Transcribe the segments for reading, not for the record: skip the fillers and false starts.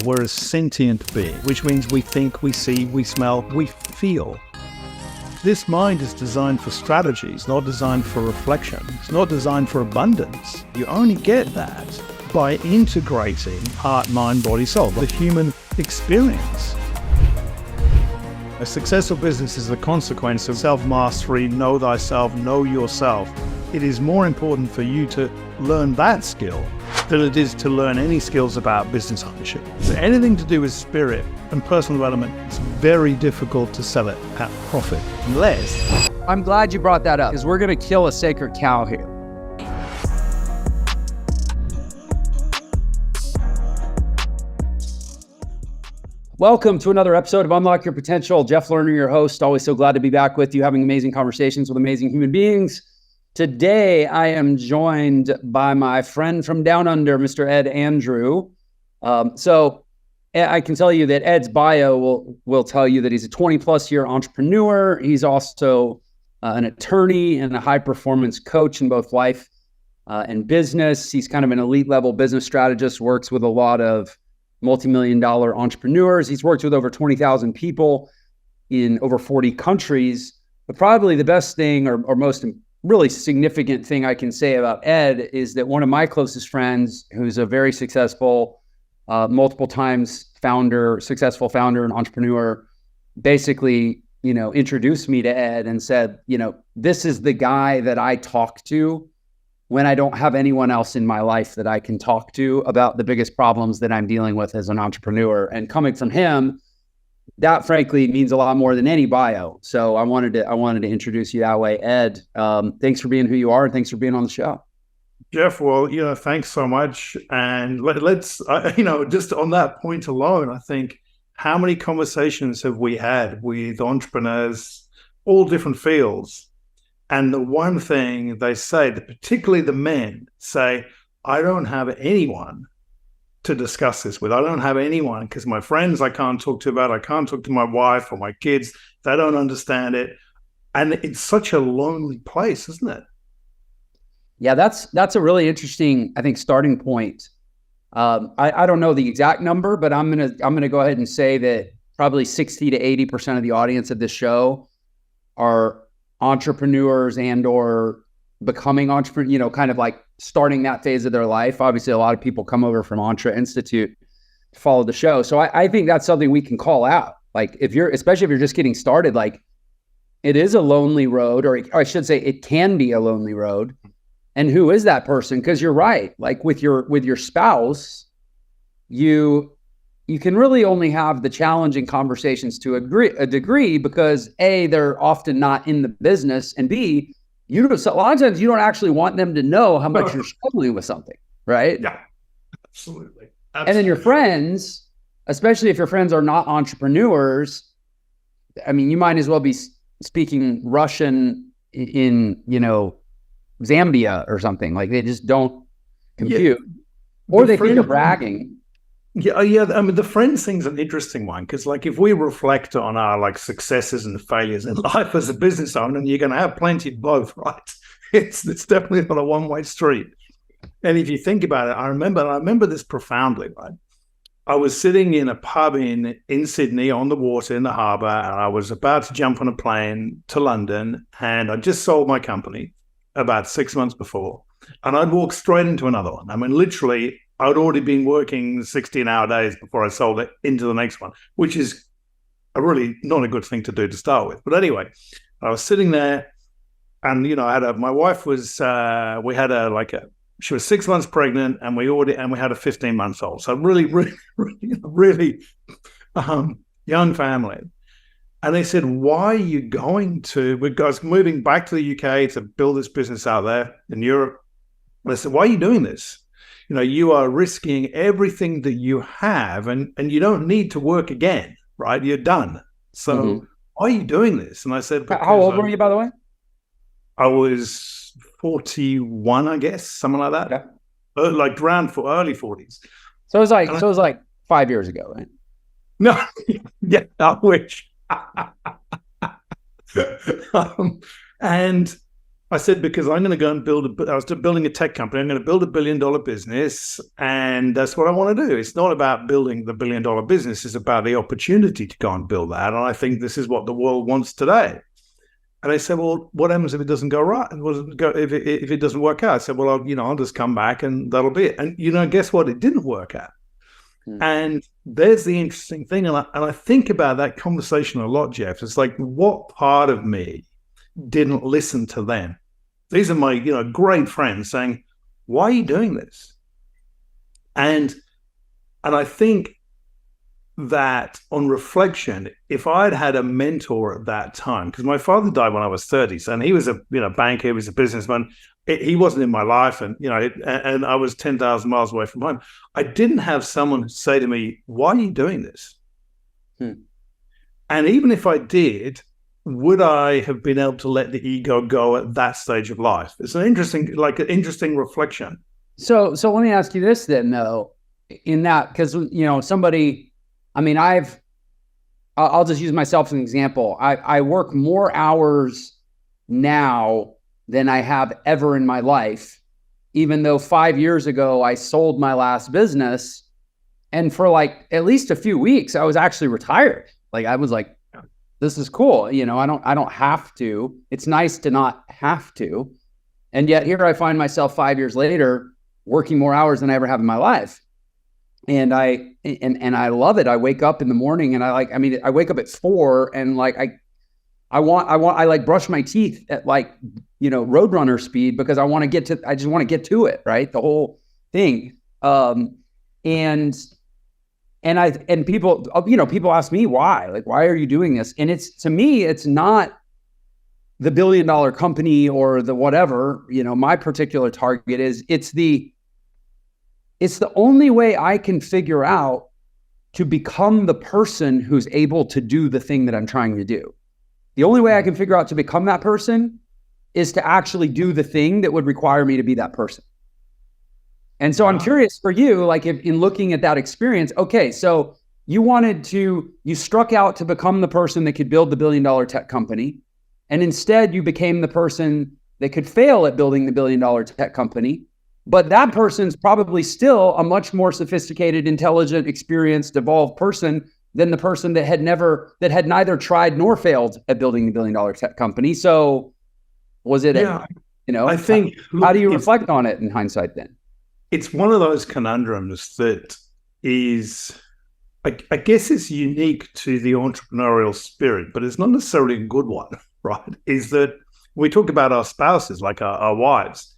we're a sentient being, which means we think, we see, we smell, we feel. This mind is designed for strategies, not designed for reflection. It's not designed for abundance. You only get that by integrating heart, mind, body, soul, the human experience. A successful business is a consequence of self-mastery, know thyself, know yourself. It is more important for you to learn that skill than it is to learn any skills about business ownership. So anything to do with spirit and personal development, it's very difficult to sell it at profit, unless... I'm glad you brought that up, because we're going to kill a sacred cow here. Welcome to another episode of Unlock Your Potential. Jeff Lerner, your host. Always so glad to be back with you, having amazing conversations with amazing human beings. Today, I am joined by my friend from down under, Mr. Ed Andrew. So I can tell you that Ed's bio will tell you that he's a 20-plus year entrepreneur. He's also an attorney and a high-performance coach in both life and business. He's kind of an elite-level business strategist, works with a lot of multi-million-dollar entrepreneurs. He's worked with over 20,000 people in over 40 countries. But probably the best thing or most really significant thing I can say about Ed is that one of my closest friends, who's a very successful, multiple times successful founder and entrepreneur, basically, introduced me to Ed and said, this is the guy that I talk to when I don't have anyone else in my life that I can talk to about the biggest problems that I'm dealing with as an entrepreneur. And coming from him, that frankly means a lot more than any bio. So I wanted to introduce you that way. Ed, thanks for being who you are. And thanks for being on the show. Jeff, well, thanks so much. And let's, just on that point alone, I think how many conversations have we had with entrepreneurs, all different fields? And the one thing they say, that particularly the men say, I don't have anyone to discuss this with. I don't have anyone because my friends I can't talk to about it. I can't talk to my wife or my kids. They don't understand it. And it's such a lonely place, isn't it? Yeah, that's a really interesting, I think, starting point. I don't know the exact number, but I'm gonna go ahead and say that probably 60 to 80% of the audience of this show are entrepreneurs and or becoming entrepreneur, kind of like starting that phase of their life. Obviously, a lot of people come over from Entre Institute to follow the show. So I think that's something we can call out. Like especially if you're just getting started, like it is a lonely road, or I should say it can be a lonely road. And who is that person? Because you're right. Like with your spouse, you can really only have the challenging conversations to a degree because A, they're often not in the business, and B, a lot of times you don't actually want them to know how much you're struggling with something, right? Yeah, absolutely. And then your friends, especially if your friends are not entrepreneurs, I mean, you might as well be speaking Russian in, Zambia or something. Like they just don't compute. Yeah. Or they think you're bragging. Yeah. I mean, the friends thing's an interesting one because, like, if we reflect on our successes and failures in life as a business owner, you're going to have plenty of both, right? It's definitely not a one-way street. And if you think about it, I remember this profoundly, right? I was sitting in a pub in Sydney on the water in the harbour, and I was about to jump on a plane to London, and I just sold my company about 6 months before, and I'd walked straight into another one. I mean, literally, I'd already been working 16-hour days before I sold it into the next one, which is really not a good thing to do to start with. But anyway, I was sitting there, and my wife was she was 6 months pregnant, and we had a 15-month-old, so really, really, really young family. And they said, why are you going to, because moving back to the UK to build this business out there in Europe? They said, why are you doing this? You are risking everything that you have, and you don't need to work again, right? You're done. So why are you doing this? And I said, how old were you, by the way? I was 41, I guess, something like that. Okay. Like around for early 40s. So it was like 5 years ago, right? No, yeah, I wish. And I said, because I'm going to go and I was building a tech company. I'm going to build $1 billion business. And that's what I want to do. It's not about building the $1 billion business. It's about the opportunity to go and build that. And I think this is what the world wants today. And I said, well, what happens if it doesn't go right? If it doesn't work out? I said, well, I'll just come back and that'll be it. And, guess what? It didn't work out. And there's the interesting thing. And I think about that conversation a lot, Jeff. It's like, what part of me didn't listen to them? These are my, great friends saying, why are you doing this? And I think that on reflection, if I'd had a mentor at that time, because my father died when I was 30, and he was a banker, he was a businessman. He wasn't in my life, and and I was 10,000 miles away from home. I didn't have someone say to me, "Why are you doing this?" And even if I did, would I have been able to let the ego go at that stage of life? It's an interesting reflection. So let me ask you this then, though, in that, because somebody. I mean, I'll just use myself as an example. I work more hours now than I have ever in my life, even though 5 years ago I sold my last business. And for like at least a few weeks, I was actually retired. Like I was like, this is cool. I don't have to. It's nice to not have to. And yet here I find myself 5 years later working more hours than I ever have in my life. And I love it. I wake up in the morning and I wake up at 4 and like I like brush my teeth at Roadrunner speed because I just want to get to it, right? The whole thing. And people ask me why, like, why are you doing this? And to me, it's not the $1 billion company or the whatever, my particular target it's the only way I can figure out to become the person who's able to do the thing that I'm trying to do. The only way I can figure out to become that person is to actually do the thing that would require me to be that person. And so I'm curious for you, like if in looking at that experience, okay, so you struck out to become the person that could build the $1 billion tech company. And instead you became the person that could fail at building the $1 billion tech company. But that person's probably still a much more sophisticated, intelligent, experienced, evolved person than the person that had neither tried nor failed at building the $1 billion tech company. So was it, I think, how do you reflect on it in hindsight then? It's one of those conundrums that is, I guess it's unique to the entrepreneurial spirit, but it's not necessarily a good one, right? Is that we talk about our spouses, like our wives,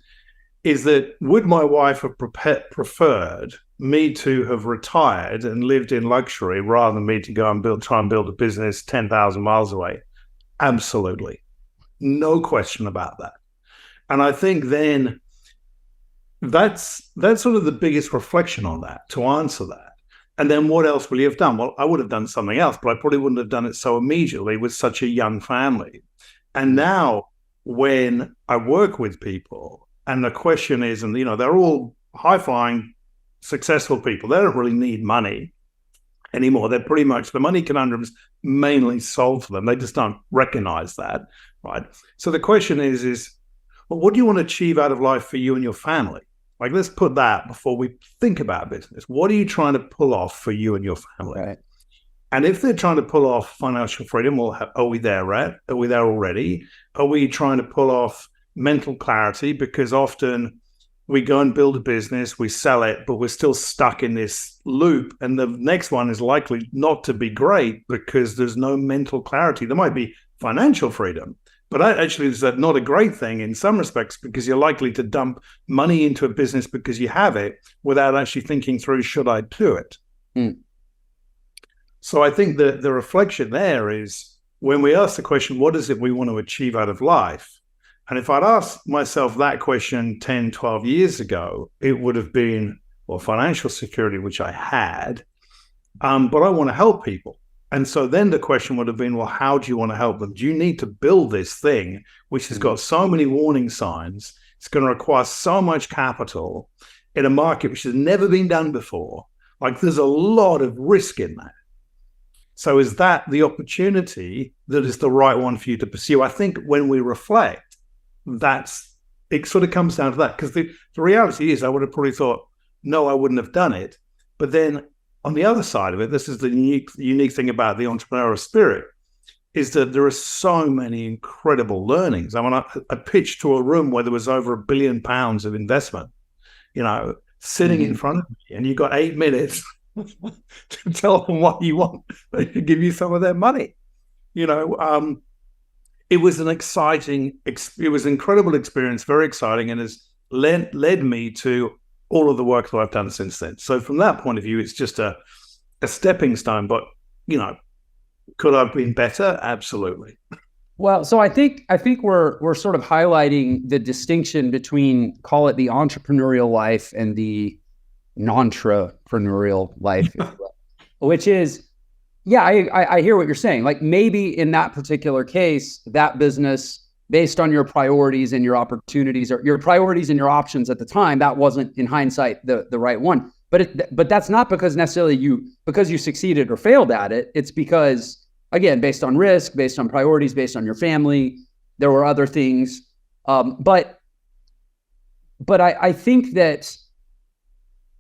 is that would my wife have preferred me to have retired and lived in luxury rather than me to go and try and build a business 10,000 miles away? Absolutely. No question about that. And I think then that's sort of the biggest reflection on that, to answer that. And then what else will you have done? Well, I would have done something else, but I probably wouldn't have done it so immediately with such a young family. And now when I work with people and the question is, and they're all high-flying, successful people. They don't really need money anymore. They're pretty much, the money conundrum's mainly solved for them. They just don't recognize that, right? So the question is, well, what do you want to achieve out of life for you and your family? Like, let's put that before we think about business. What are you trying to pull off for you and your family? Right. And if they're trying to pull off financial freedom, well, are we there, right? Are we there already? Are we trying to pull off mental clarity? Because often we go and build a business, we sell it, but we're still stuck in this loop. And the next one is likely not to be great because there's no mental clarity. There might be financial freedom, but actually is that not a great thing in some respects because you're likely to dump money into a business because you have it without actually thinking through, should I do it? So I think that the reflection there is when we ask the question, what is it we want to achieve out of life? And if I'd asked myself that question 10, 12 years ago, it would have been, well, financial security, which I had, but I want to help people. And so then the question would have been, well, how do you want to help them? Do you need to build this thing, which has got so many warning signs? It's going to require so much capital in a market which has never been done before. Like, there's a lot of risk in that. So is that the opportunity that is the right one for you to pursue? I think when we reflect, it sort of comes down to that, because the reality is I would have probably thought, no, I wouldn't have done it. But then on the other side of it, this is the unique thing about the entrepreneurial spirit, is that there are so many incredible learnings. I mean, I pitched to a room where there was over £1 billion of investment, sitting in front of me, and you got 8 minutes to tell them what you want. They could give you some of their money. It was an incredible experience, very exciting, and has led me to all of the work that I've done since then. So from that point of view, it's just a stepping stone. But could I have been better? Absolutely. Well, so I think we're sort of highlighting the distinction between, call it the entrepreneurial life and the non-entrepreneurial life, which is, yeah, I hear what you're saying. Like maybe in that particular case, that business, based on your priorities and your opportunities, or your priorities and your options at the time, that wasn't in hindsight the right one. But that's not because necessarily because you succeeded or failed at it. It's because, again, based on risk, based on priorities, based on your family, there were other things. But I think that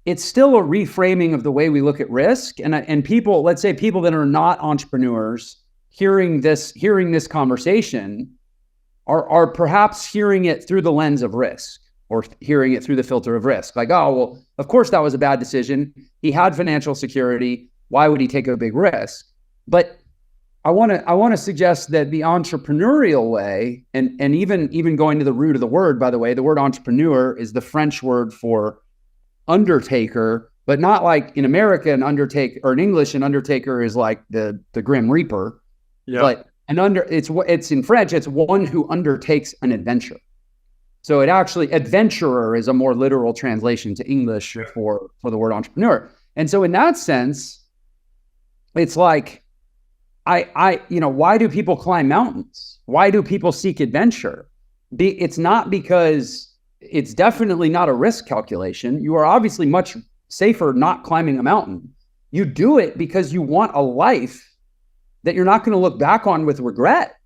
it's still a reframing of the way we look at risk. And people, let's say people that are not entrepreneurs, hearing this conversation are perhaps hearing it through the lens of risk, or hearing it through the filter of risk. Like, oh, well, of course that was a bad decision. He had financial security. Why would he take a big risk? But I want to suggest that the entrepreneurial way, and even going to the root of the word, by the way, the word entrepreneur is the French word for undertaker, but not like in America, an undertaker, or in English, an undertaker is like the Grim Reaper. Yeah. But it's in French, it's one who undertakes an adventure. So it actually, adventurer is a more literal translation to English for the word entrepreneur. And so in that sense, it's like, why do people climb mountains? Why do people seek adventure? It's not because it's definitely not a risk calculation. You are obviously much safer not climbing a mountain. You do it because you want a life that you're not going to look back on with regret.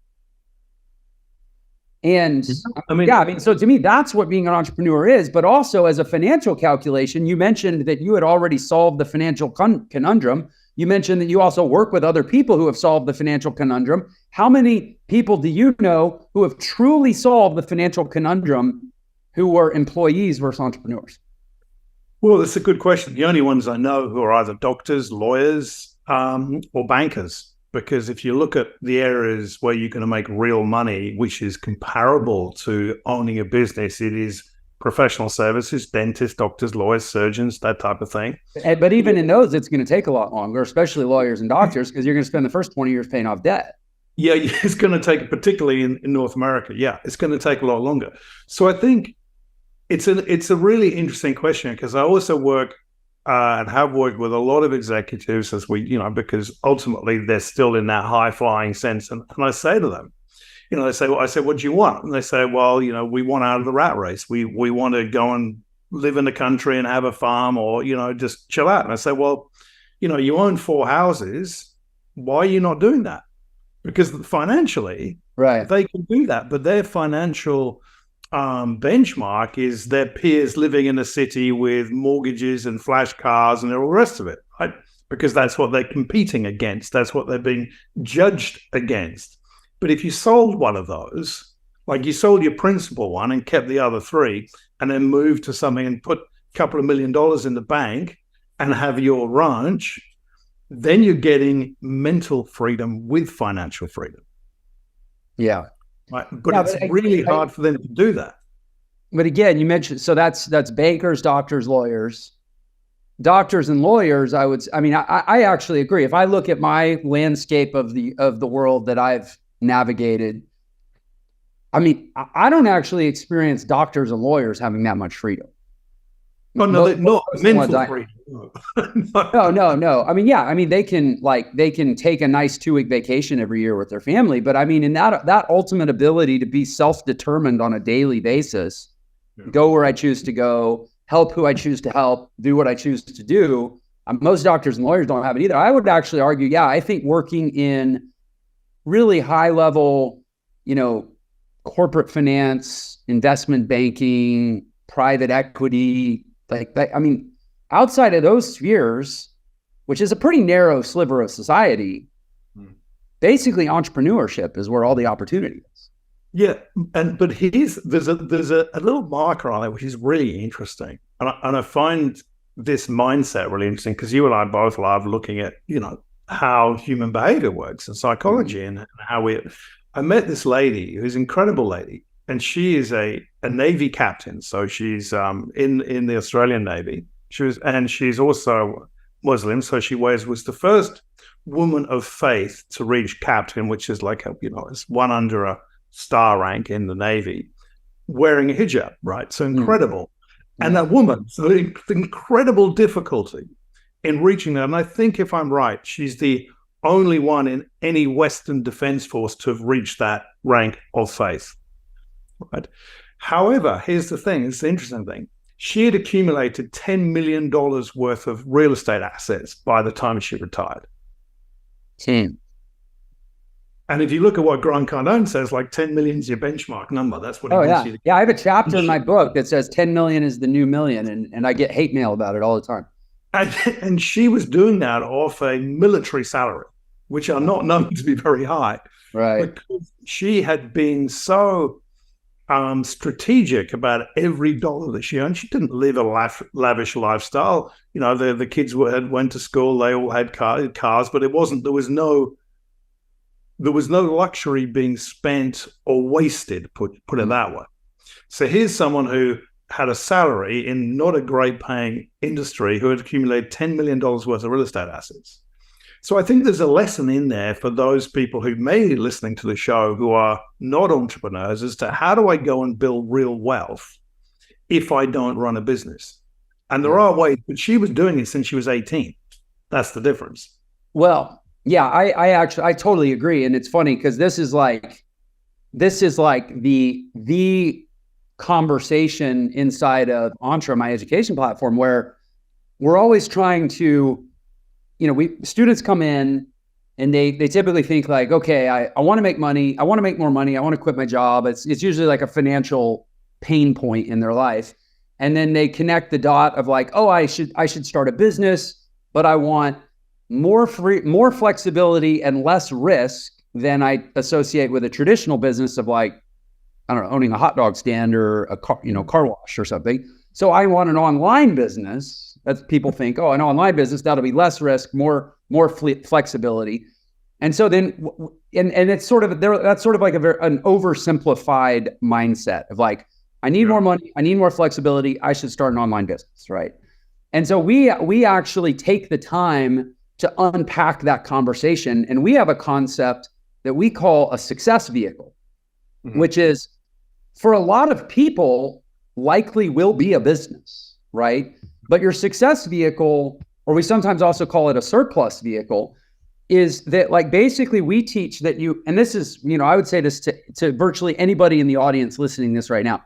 And so to me, that's what being an entrepreneur is. But also as a financial calculation, you mentioned that you had already solved the financial conundrum. You mentioned that you also work with other people who have solved the financial conundrum. How many people do you know who have truly solved the financial conundrum who were employees versus entrepreneurs? Well, that's a good question. The only ones I know who are either doctors, lawyers, or bankers. Because if you look at the areas where you're going to make real money, which is comparable to owning a business, it is professional services, dentists, doctors, lawyers, surgeons, that type of thing. But even in those, it's going to take a lot longer, especially lawyers and doctors, because you're going to spend the first 20 years paying off debt. Yeah, it's going to take, particularly in North America, it's going to take a lot longer. So I think it's a really interesting question, because I also work and have worked with a lot of executives because ultimately they're still in that high flying sense. And I say to them, they say, I say, what do you want? And they say, well, we want out of the rat race. We want to go and live in the country and have a farm, or, just chill out. And I say, well, you own 4 houses. Why are you not doing that? Because financially, right, they can do that, but their financial benchmark is their peers living in a city with mortgages and flash cars and all the rest of it, right? Because that's what they're competing against. That's what they're being judged against. But if you sold one of those, like you sold your principal one and kept the other 3, and then moved to something and put a couple of $1 million in the bank and have your ranch, then you're getting mental freedom with financial freedom. Yeah. Right. But it's really hard for them to do that. But again, you mentioned, so that's bankers, doctors, lawyers. Doctors and lawyers, I actually agree. If I look at my landscape of the world that I've navigated, I don't actually experience doctors and lawyers having that much freedom. Oh, no, not mental freedom. No. They can take a nice 2-week vacation every year with their family. But in that ultimate ability to be self-determined on a daily basis, go where I choose to go, help who I choose to help, do what I choose to do. Most doctors and lawyers don't have it either. I would actually argue, I think working in really high level, corporate finance, investment banking, private equity, like that. I mean, outside of those spheres, which is a pretty narrow sliver of society, basically entrepreneurship is where all the opportunity is. Yeah, but there's a little marker on it which is really interesting, and I find this mindset really interesting because you and I both love looking at how human behavior works and psychology and how I met this lady who's an incredible lady, and she is a Navy captain, so she's in the Australian Navy. She's also Muslim, so she was the first woman of faith to reach captain, which is like it's one under a star rank in the Navy, wearing a hijab, right? So incredible. And that woman, so the incredible difficulty in reaching that. And I think, if I'm right, she's the only one in any Western defense force to have reached that rank of faith, right? However, here's the thing, it's the interesting thing. She had accumulated $10 million worth of real estate assets by the time she retired. And if you look at what Grant Cardone says, like 10 million is your benchmark number. That's what he wants you to. Yeah, I have a chapter in my book that says 10 million is the new million. And I get hate mail about it all the time. And she was doing that off a military salary, which are not known to be very high. Right. Because she had been so strategic about every dollar that she earned. She didn't live a lavish lifestyle. The kids went to school. They all had cars, but there was no luxury being spent or wasted, put it that way. So here's someone who had a salary in not a great paying industry who had accumulated $10 million worth of real estate assets. So I think there's a lesson in there for those people who may be listening to the show who are not entrepreneurs as to how do I go and build real wealth if I don't run a business? And there are ways, but she was doing it since she was 18. That's the difference. Well, yeah, I totally agree. And it's funny because this is like the conversation inside of Entre, my education platform, where we're always trying to, students come in and they typically think like, okay, I want to make money. I want to make more money. I want to quit my job. It's usually like a financial pain point in their life. And then they connect the dot of like, oh, I should start a business, but I want more flexibility and less risk than I associate with a traditional business of like, I don't know, owning a hot dog stand or a car wash or something. So I want an online business. That's people think, oh, an online business, that'll be less risk, more flexibility. And so then, and it's sort of that's sort of like an oversimplified mindset of like, I need more money, I need more flexibility, I should start an online business, right? And so we actually take the time to unpack that conversation, and we have a concept that we call a success vehicle, which is for a lot of people likely will be a business, right? But your success vehicle, or we sometimes also call it a surplus vehicle, is that like basically we teach that and this is, I would say this to virtually anybody in the audience listening to this right now,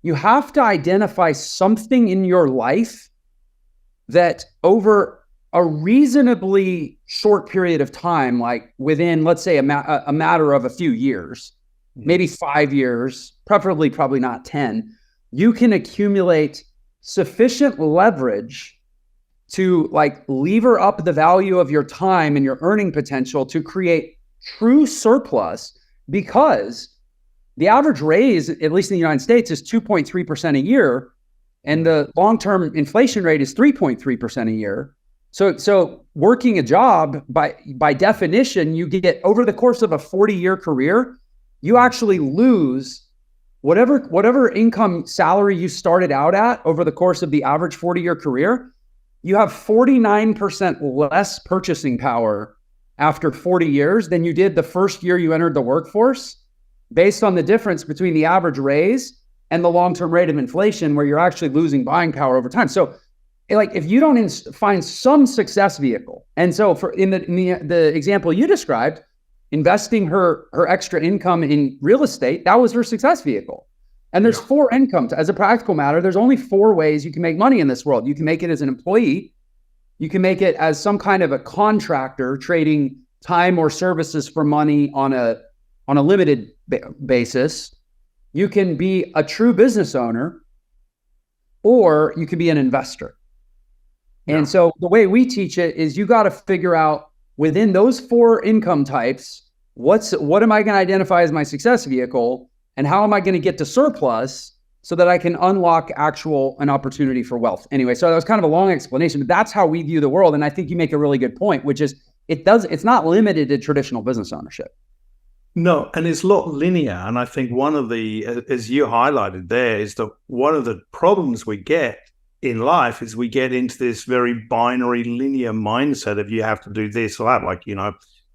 you have to identify something in your life that over a reasonably short period of time, like within, let's say, a matter of a few years, maybe 5 years, probably not 10, you can accumulate sufficient leverage to like lever up the value of your time and your earning potential to create true surplus, because the average raise, at least in the United States, is 2.3% a year. And the long-term inflation rate is 3.3% a year. So working a job, by definition, you get over the course of a 40-year career, you actually lose whatever income salary you started out at over the course of the average 40-year career. You have 49% less purchasing power after 40 years than you did the first year you entered the workforce, based on the difference between the average raise and the long-term rate of inflation, where you're actually losing buying power over time. So like if you don't find some success vehicle, and so in the example you described, investing her extra income in real estate, that was her success vehicle. And there's 4 incomes. As a practical matter, there's only 4 ways you can make money in this world. You can make it as an employee. You can make it as some kind of a contractor trading time or services for money on a limited basis. You can be a true business owner, or you can be an investor. And so the way we teach it is you got to figure out within those 4 income types, what am I going to identify as my success vehicle, and how am I going to get to surplus so that I can unlock an opportunity for wealth. Anyway, so that was kind of a long explanation, but that's how we view the world. And I think you make a really good point, which is it's not limited to traditional business ownership. No, and it's not linear. And I think one of the, as you highlighted there, is that one of the problems we get in life is we get into this very binary linear mindset of you have to do this or that, like,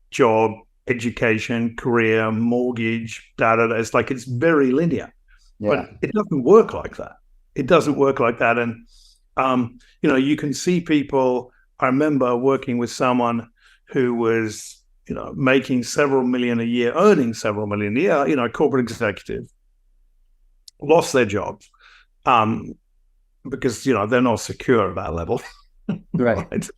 job, education, career, mortgage, It's like, it's very linear. But it doesn't work like that. It doesn't work like that. And, you can see people. I remember working with someone who was, making several million a year, earning several million a year, corporate executive, lost their jobs because, they're not secure at that level. Right. Right?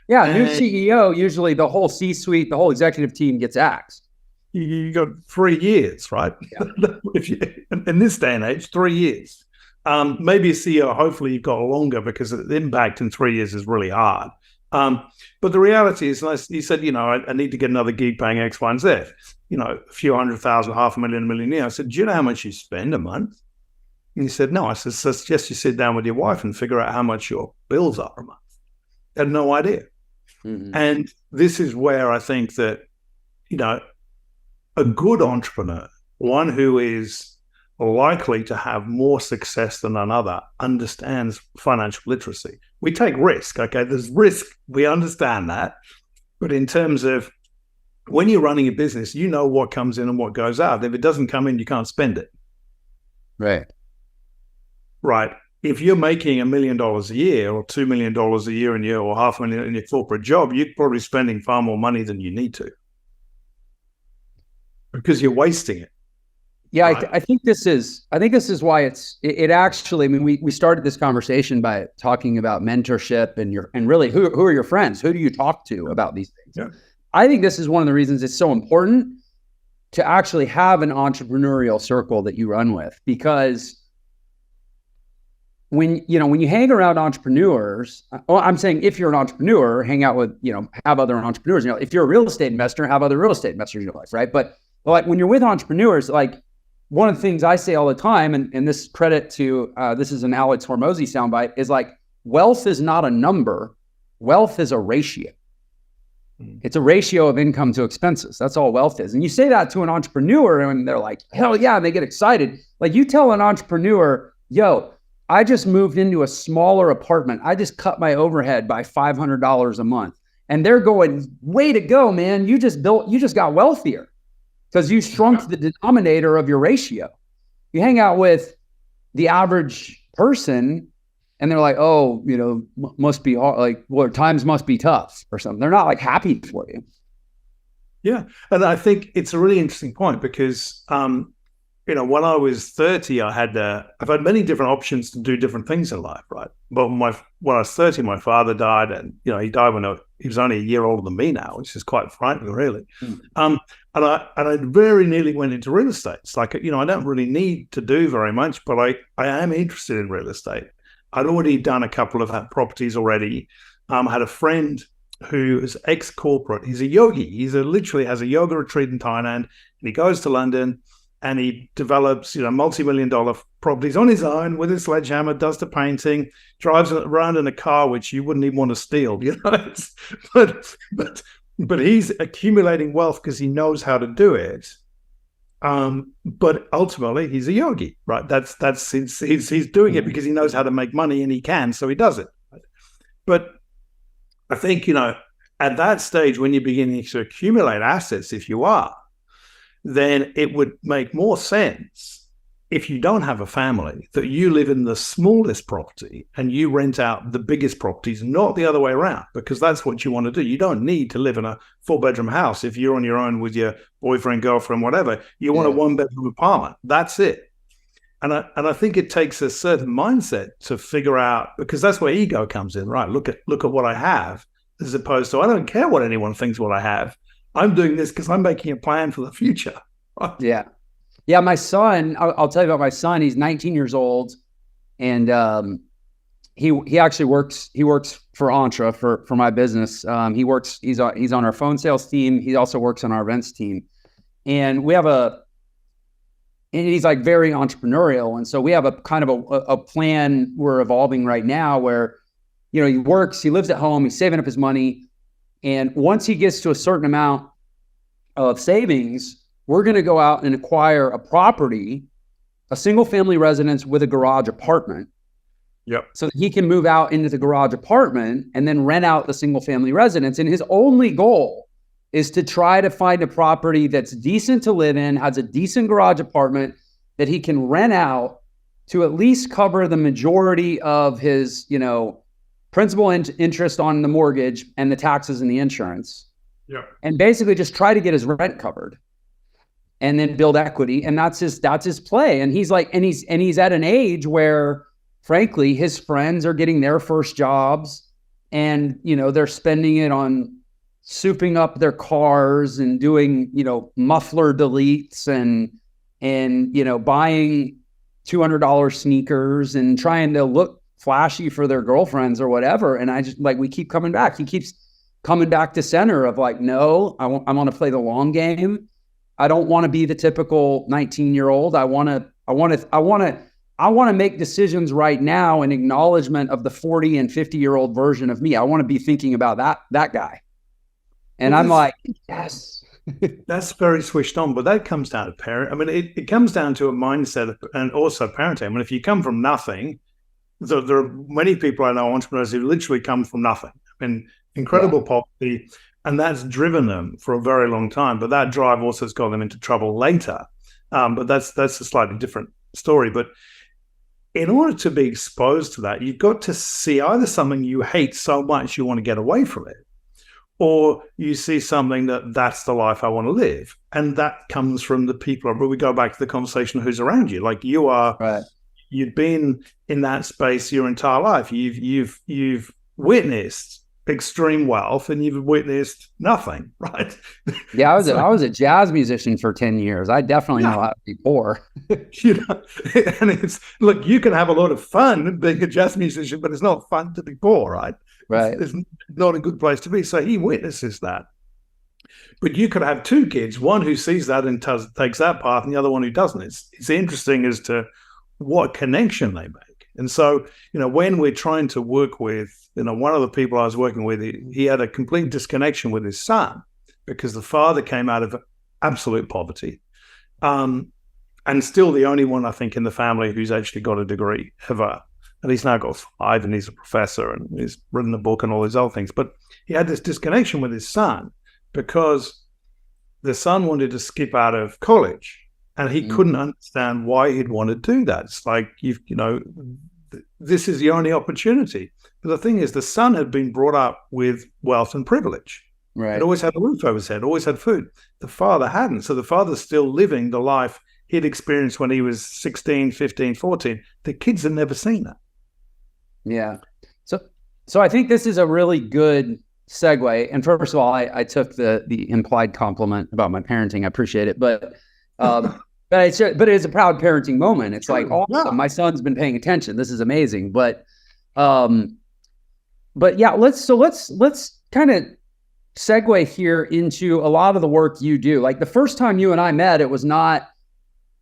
New CEO, usually the whole C-suite, the whole executive team gets axed. You got 3 years, right? Yeah. In this day and age, 3 years. Maybe a CEO, hopefully you've got longer, because the impact in 3 years is really hard. But the reality is, he said, I need to get another gig paying X, Y, and Z. A few $100,000, $500,000, $1 million. I said, do you know how much you spend a month? And he said, no. I said, suggest you sit down with your wife and figure out how much your bills are a month. I had no idea. Mm-hmm. And this is where I think that, a good entrepreneur, one who is likely to have more success than another, understands financial literacy. We take risk, okay? There's risk. We understand that. But in terms of when you're running a business, you know what comes in and what goes out. If it doesn't come in, you can't spend it. Right. Right. If you're making $1 million a year or $2 million a year in your, or $500,000 in your corporate job, you're probably spending far more money than you need to, because you're wasting it. Yeah, right? I think this is why it actually, we started this conversation by talking about mentorship and really who are your friends? Who do you talk to about these things? Yeah. I think this is one of the reasons it's so important to actually have an entrepreneurial circle that you run with, because when you hang around entrepreneurs, I'm saying if you're an entrepreneur, hang out with, have other entrepreneurs. If you're a real estate investor, have other real estate investors in your life, right? But like when you're with entrepreneurs, like one of the things I say all the time, and this credit to, this is an Alex Hormozy soundbite, is like, wealth is not a number. Wealth is a ratio. It's a ratio of income to expenses. That's all wealth is. And you say that to an entrepreneur and they're like, hell yeah, and they get excited. Like you tell an entrepreneur, yo, I just moved into a smaller apartment. I just cut my overhead by $500 a month. And they're going, way to go, man. You just got wealthier because you shrunk the denominator of your ratio. You hang out with the average person and they're like, oh, must be hard, like, well, times must be tough or something. They're not like happy for you. Yeah. And I think it's a really interesting point because, when I was 30, I've had many different options to do different things in life, right? But when I was 30, my father died, and he died when he was only a year older than me now, which is quite frightening, really. And I very nearly went into real estate. It's like, I don't really need to do very much, but I am interested in real estate. I'd already done a couple of properties already. I had a friend who is ex-corporate. He's a yogi. Literally has a yoga retreat in Thailand, and he goes to London. And he develops, multi-million-dollar properties on his own with his sledgehammer, does the painting, drives around in a car which you wouldn't even want to steal, But he's accumulating wealth because he knows how to do it. But ultimately, he's a yogi, right? He's doing it because he knows how to make money, and he can, so he does it. But I think at that stage when you're beginning to accumulate assets, if you are, then it would make more sense if you don't have a family that you live in the smallest property and you rent out the biggest properties, not the other way around, because that's what you want to do. You don't need to live in a 4-bedroom house if you're on your own with your boyfriend, girlfriend, whatever. You want a 1-bedroom apartment. That's it. And I think it takes a certain mindset to figure out, because that's where ego comes in, right? Look at what I have, as opposed to I don't care what anyone thinks what I have. I'm doing this because I'm making a plan for the future. Yeah. Yeah, my son, I'll tell you about my son. He's 19 years old, and he actually works for for my business. He's on our phone sales team. He also works on our events team, and and he's like very entrepreneurial. And so we have a kind of a plan we're evolving right now where, he lives at home, he's saving up his money. And once he gets to a certain amount of savings, we're going to go out and acquire a property, a single family residence with a garage apartment. Yep. So that he can move out into the garage apartment and then rent out the single family residence. And his only goal is to try to find a property that's decent to live in, has a decent garage apartment that he can rent out to at least cover the majority of his, principal interest on the mortgage and the taxes and the insurance. Yeah. And basically just try to get his rent covered and then build equity. And that's his play. And he's at an age where, frankly, his friends are getting their first jobs and, they're spending it on souping up their cars and doing, muffler deletes and buying $200 sneakers and trying to look flashy for their girlfriends or whatever. And I just we keep coming back. He keeps coming back to center of no, I want to play the long game. I don't want to be the typical 19-year-old. I want to make decisions right now in acknowledgement of the 40 and 50-year-old version of me. I want to be thinking about that guy. And I'm like, yes. That's very switched on, but that comes down to parent. I mean, it comes down to a mindset and also parenting. I mean, if you come from nothing, there are many people I know, entrepreneurs, who literally come from nothing. I mean, incredible poverty, and that's driven them for a very long time. But that drive also has got them into trouble later. But that's a slightly different story. But in order to be exposed to that, you've got to see either something you hate so much you want to get away from it, or you see something that's the life I want to live. And that comes from the people. But we go back to the conversation of who's around you. Like you are, right. You've been in that space your entire life. You've witnessed extreme wealth and you've witnessed nothing, right? Yeah, I was a jazz musician for 10 years. I definitely know how to be poor. And look, you can have a lot of fun being a jazz musician, but it's not fun to be poor, right? Right. It's not a good place to be. So he witnesses that. But you could have two kids, one who sees that and takes that path, and the other one who doesn't. It's interesting as to what connection they make. And so, when we're trying to work with, one of the people I was working with, he had a complete disconnection with his son because the father came out of absolute poverty. And still the only one, I think, in the family who's actually got a degree ever. And he's now got 5 and he's a professor and he's written a book and all these other things. But he had this disconnection with his son because the son wanted to skip out of college and he couldn't understand why he'd want to do that. It's like, this is the only opportunity. But the thing is, the son had been brought up with wealth and privilege. Right. He always had a roof over his head, always had food. The father hadn't. So the father's still living the life he'd experienced when he was 16, 15, 14. The kids had never seen that. Yeah. So I think this is a really good segue. And first of all, I took the implied compliment about my parenting. I appreciate it. But it is a proud parenting moment. It's like, awesome. My son's been paying attention. This is amazing. But yeah, let's kind of segue here into a lot of the work you do. Like the first time you and I met, it was not,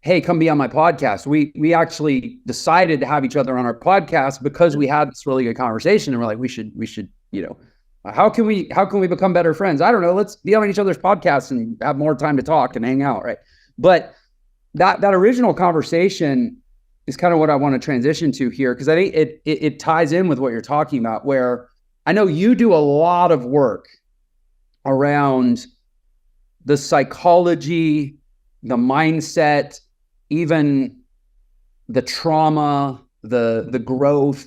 hey, come be on my podcast. We actually decided to have each other on our podcast because we had this really good conversation, and we're like, we should, how can we become better friends? I don't know. Let's be on each other's podcasts and have more time to talk and hang out, right? But that original conversation is kind of what I want to transition to here, because I think it ties in with what you're talking about, where I know you do a lot of work around the psychology, the mindset, even the trauma, the growth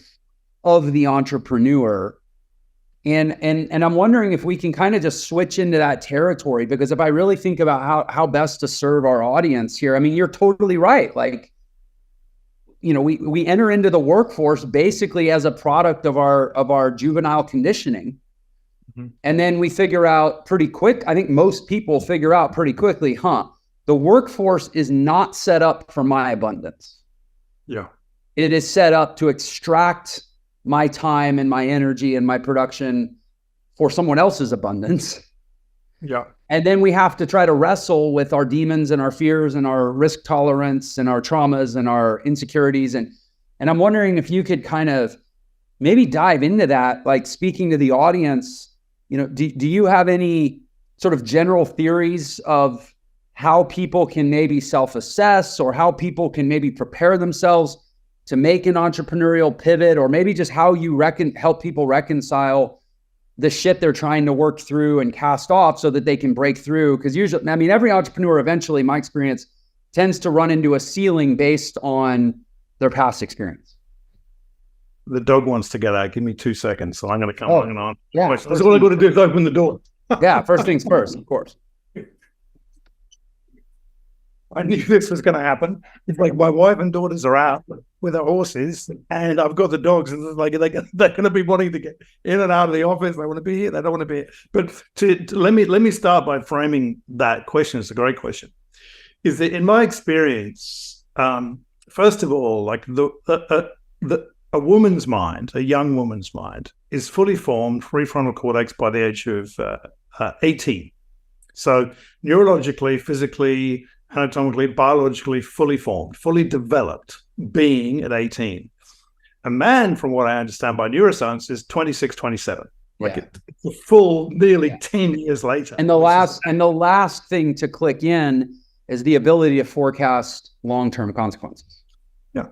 of the entrepreneur. And I'm wondering if we can kind of just switch into that territory, because if I really think about how best to serve our audience here, I mean, you're totally right. Like, we enter into the workforce basically as a product of our juvenile conditioning. Mm-hmm. And then we figure out pretty quick, I think most people figure out pretty quickly, the workforce is not set up for my abundance. Yeah. It is set up to extract my time and my energy and my production for someone else's abundance. Yeah. And then we have to try to wrestle with our demons and our fears and our risk tolerance and our traumas and our insecurities. And I'm wondering if you could kind of maybe dive into that, like speaking to the audience, do you have any sort of general theories of how people can maybe self-assess, or how people can maybe prepare themselves to make an entrepreneurial pivot, or maybe just how you help people reconcile the shit they're trying to work through and cast off so that they can break through? Because usually, I mean, every entrepreneur eventually, in my experience, tends to run into a ceiling based on their past experience. The dog wants to get out. Give me 2 seconds. So I'm going to come on. Yeah. That's all I got to do is open the door. Yeah. First things first, of course. I knew this was going to happen. It's like my wife and daughters are out with their horses, and I've got the dogs, and it's like they're going to be wanting to get in and out of the office. They want to be here. They don't want to be here. But let me start by framing that question. It's a great question. Is that in my experience, first of all, like a woman's mind, a young woman's mind, is fully formed, prefrontal cortex, by the age of 18. So neurologically, physically, anatomically, biologically fully formed, fully developed being at 18. A man, from what I understand by neuroscience, is 26, 27. Like it's a full nearly 10 years later. And the last thing to click in is the ability to forecast long-term consequences. Yeah.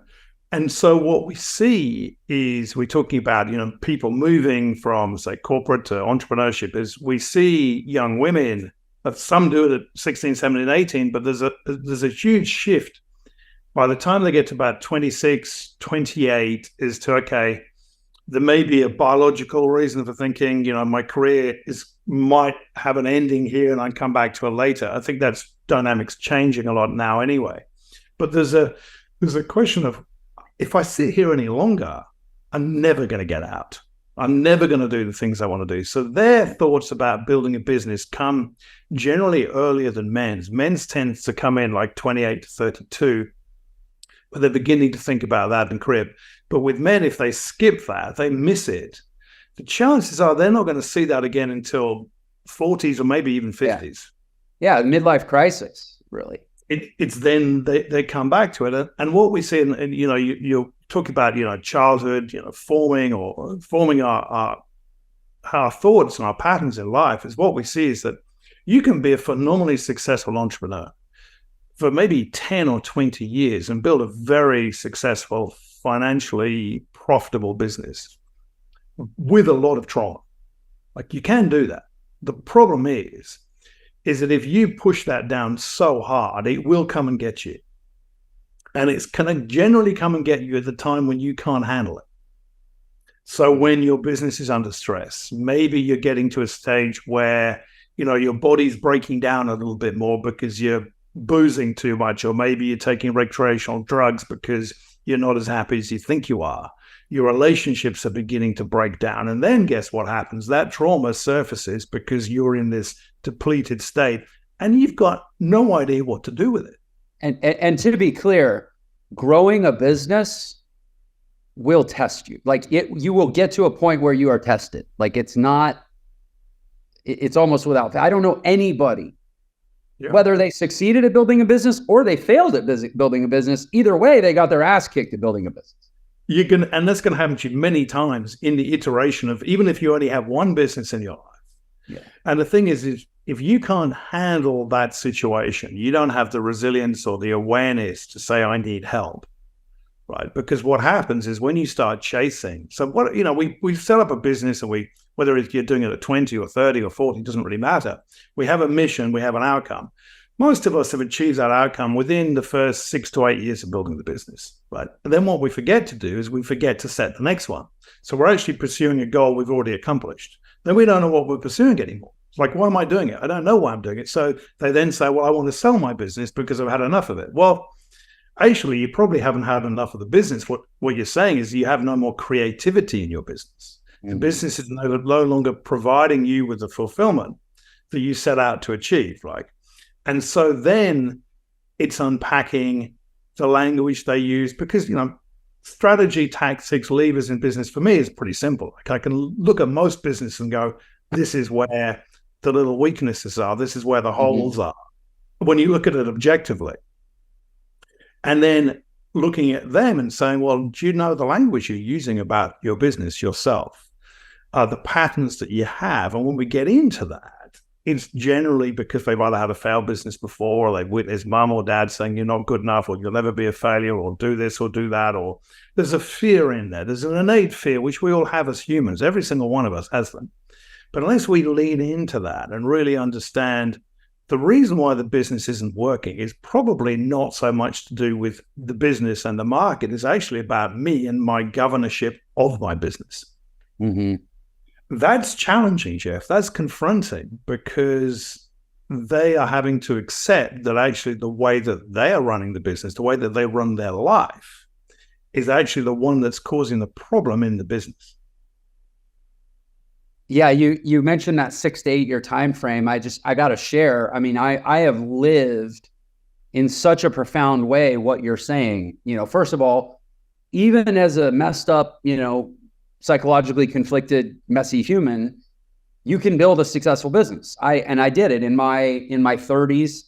And so what we see is, we're talking about, people moving from, say, corporate to entrepreneurship, is we see young women. Some do it at 16, 17, 18, but there's a huge shift by the time they get to about 26, 28, is to, okay, there may be a biological reason for thinking, my career might have an ending here and I come back to it later. I think that's dynamics changing a lot now anyway. But there's a question of, if I sit here any longer, I'm never going to get out. I'm never going to do the things I want to do. So their thoughts about building a business come generally earlier than men's. Men's tends to come in like 28 to 32, but they're beginning to think about that in career. But with men, if they skip that, they miss it. The chances are they're not going to see that again until 40s or maybe even 50s. Yeah, midlife crisis, really. It's then they come back to it. And what we see, and you talk about, childhood, forming our thoughts and our patterns in life, is what we see is that you can be a phenomenally successful entrepreneur for maybe 10 or 20 years and build a very successful, financially profitable business with a lot of trauma. Like, you can do that. The problem is that if you push that down so hard, it will come and get you. And it's going to generally come and get you at the time when you can't handle it. So when your business is under stress, maybe you're getting to a stage where, your body's breaking down a little bit more because you're boozing too much, or maybe you're taking recreational drugs because you're not as happy as you think you are. Your relationships are beginning to break down. And then guess what happens? That trauma surfaces because you're in this depleted state and you've got no idea what to do with it. And to be clear, growing a business will test you. Like, you will get to a point where you are tested. Like, it's almost without, I don't know anybody, whether they succeeded at building a business or they failed at building a business. Either way, they got their ass kicked at building a business. And that's going to happen to you many times in the iteration of, even if you only have one business in your life. Yeah. And the thing is if you can't handle that situation, you don't have the resilience or the awareness to say, I need help, right? Because what happens is when you start chasing, so what, we set up a business, and whether you're doing it at 20 or 30 or 40, it doesn't really matter. We have a mission, we have an outcome. Most of us have achieved that outcome within the first 6 to 8 years of building the business, right? And then what we forget to do is we forget to set the next one. So we're actually pursuing a goal we've already accomplished. Then we don't know what we're pursuing anymore. It's like, why am I doing it? I don't know why I'm doing it. So they then say, well, I want to sell my business because I've had enough of it. Well, actually, you probably haven't had enough of the business. What you're saying is you have no more creativity in your business. The business is no longer providing you with the fulfillment that you set out to achieve, right? And so then it's unpacking the language they use, because, strategy, tactics, levers in business for me is pretty simple. Like, I can look at most business and go, this is where the little weaknesses are. This is where the holes are. When you look at it objectively, and then looking at them and saying, well, do you know the language you're using about your business yourself? The patterns that you have. And when we get into that, it's generally because they've either had a failed business before, or they've witnessed mum or dad saying you're not good enough, or you'll never be a failure, or do this or do that, or there's a fear in there. There's an innate fear, which we all have as humans. Every single one of us has them. But unless we lean into that and really understand the reason why the business isn't working is probably not so much to do with the business and the market. It's actually about me and my governorship of my business. That's challenging, Jeff. That's confronting, because they are having to accept that actually the way that they are running the business, the way that they run their life, is actually the one that's causing the problem in the business. Yeah, you mentioned that 6 to 8 year time frame. I got to share. I mean, I have lived in such a profound way what you're saying. First of all, even as a messed up, psychologically conflicted, messy human, you can build a successful business. I did it in my 30s.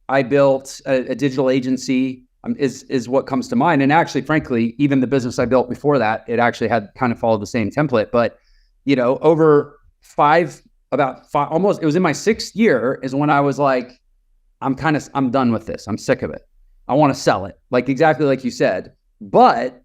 I built a digital agency, is what comes to mind. And actually, frankly, even the business I built before that, it actually had kind of followed the same template. But over almost, it was in my 6th year is when I was like, I'm done with this. I'm sick of it. I want to sell it. Like, exactly like you said. But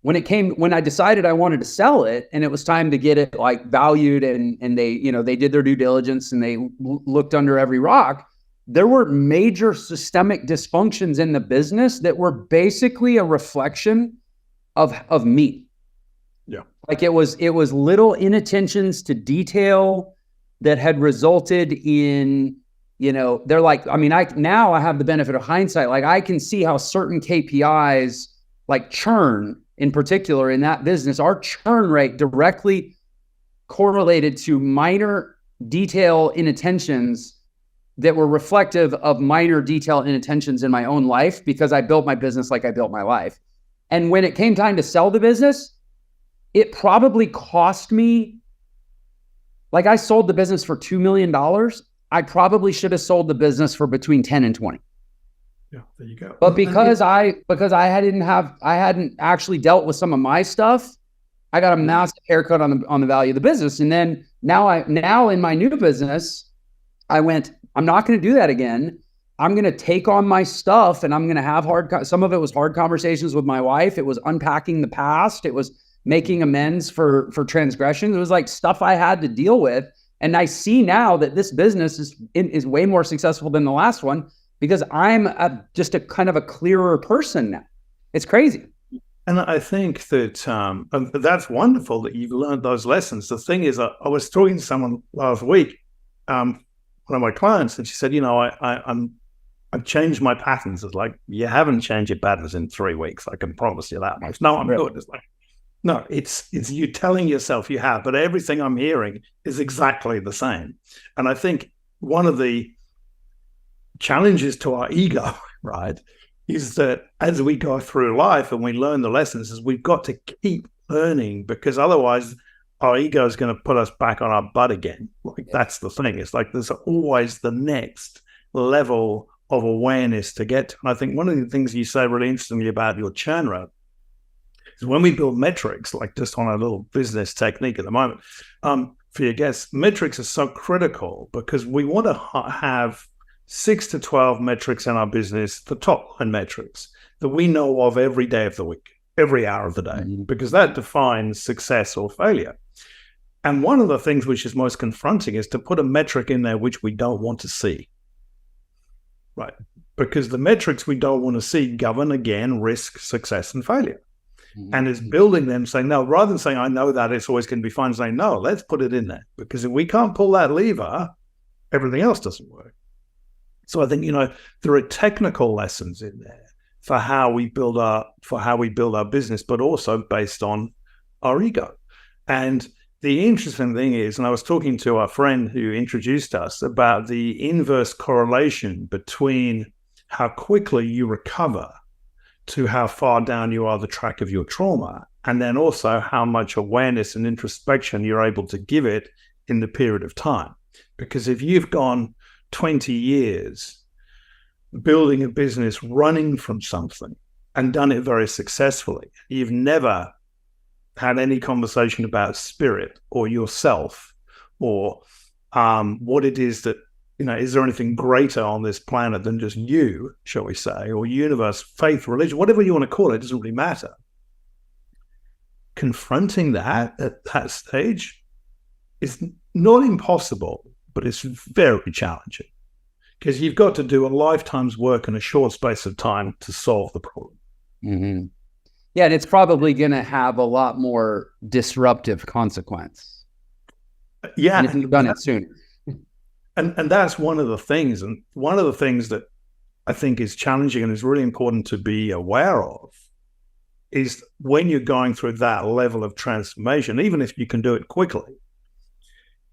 when I decided I wanted to sell it, and it was time to get it like valued, and they did their due diligence and they looked under every rock, there were major systemic dysfunctions in the business that were basically a reflection of me. Yeah. Like it was little inattentions to detail that had resulted in, they're like, I mean, now I have the benefit of hindsight. Like, I can see how certain KPIs, like churn in particular in that business, our churn rate directly correlated to minor detail inattentions that were reflective of minor detail inattentions in my own life, because I built my business like I built my life. And when it came time to sell the business, it probably cost me, like, I sold the business for $2 million. I probably should have sold the business for between 10 and 20. Yeah, there you go. But because I hadn't actually dealt with some of my stuff, I got a massive haircut on the value of the business. And then now in my new business, I went, I'm not going to do that again. I'm going to take on my stuff, and I'm going to have some of it was hard conversations with my wife. It was unpacking the past. It was making amends for transgressions. It was like stuff I had to deal with. And I see now that this business is way more successful than the last one, because I'm just a kind of a clearer person now. It's crazy. And I think that that's wonderful that you've learned those lessons. The thing is, I was talking to someone last week, one of my clients, and she said, I've changed my patterns. It's like, you haven't changed your patterns in 3 weeks. I can promise you that much. No, I'm good. It's like, no, it's you telling yourself you have, but everything I'm hearing is exactly the same. And I think one of the challenges to our ego, right, is that as we go through life and we learn the lessons, is we've got to keep learning, because otherwise our ego is going to put us back on our butt again. Like, that's the thing. It's like there's always the next level of awareness to get to. And I think one of the things you say really interestingly about your churn rate is when we build metrics, like just on a little business technique at the moment, for your guests, metrics are so critical, because we want to have 6 to 12 metrics in our business, the top line metrics that we know of every day of the week, every hour of the day, because that defines success or failure. And one of the things which is most confronting is to put a metric in there which we don't want to see, right? Because the metrics we don't want to see govern, again, risk, success, and failure. And it's building them, saying, no, rather than saying, I know that it's always going to be fine, saying, no, let's put it in there. Because if we can't pull that lever, everything else doesn't work. So I think, there are technical lessons in there for how we build our business, but also based on our ego. And The interesting thing is, and I was talking to our friend who introduced us about the inverse correlation between how quickly you recover to how far down you are the track of your trauma, and then also how much awareness and introspection you're able to give it in the period of time. Because if you've gone 20 years building a business, running from something, and done it very successfully, you've never had any conversation about spirit or yourself or what it is that, is there anything greater on this planet than just you, shall we say, or universe, faith, religion, whatever you want to call it, doesn't really matter. Confronting that at that stage is not impossible, but it's very challenging because you've got to do a lifetime's work in a short space of time to solve the problem. Mm-hmm. Yeah, and it's probably going to have a lot more disruptive consequence. Yeah, if you've done it sooner. And that's one of the things. And one of the things that I think is challenging and is really important to be aware of is when you're going through that level of transformation, even if you can do it quickly,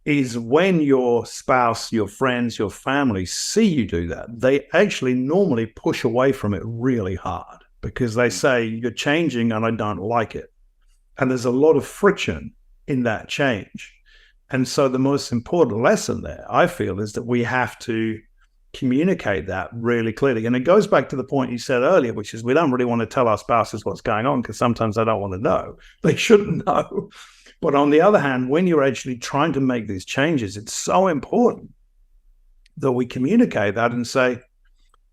is when your spouse, your friends, your family see you do that, they actually normally push away from it really hard. Because they say, you're changing and I don't like it. And there's a lot of friction in that change. And so the most important lesson there, I feel, is that we have to communicate that really clearly. And it goes back to the point you said earlier, which is we don't really want to tell our spouses what's going on because sometimes they don't want to know. They shouldn't know. But on the other hand, when you're actually trying to make these changes, it's so important that we communicate that and say,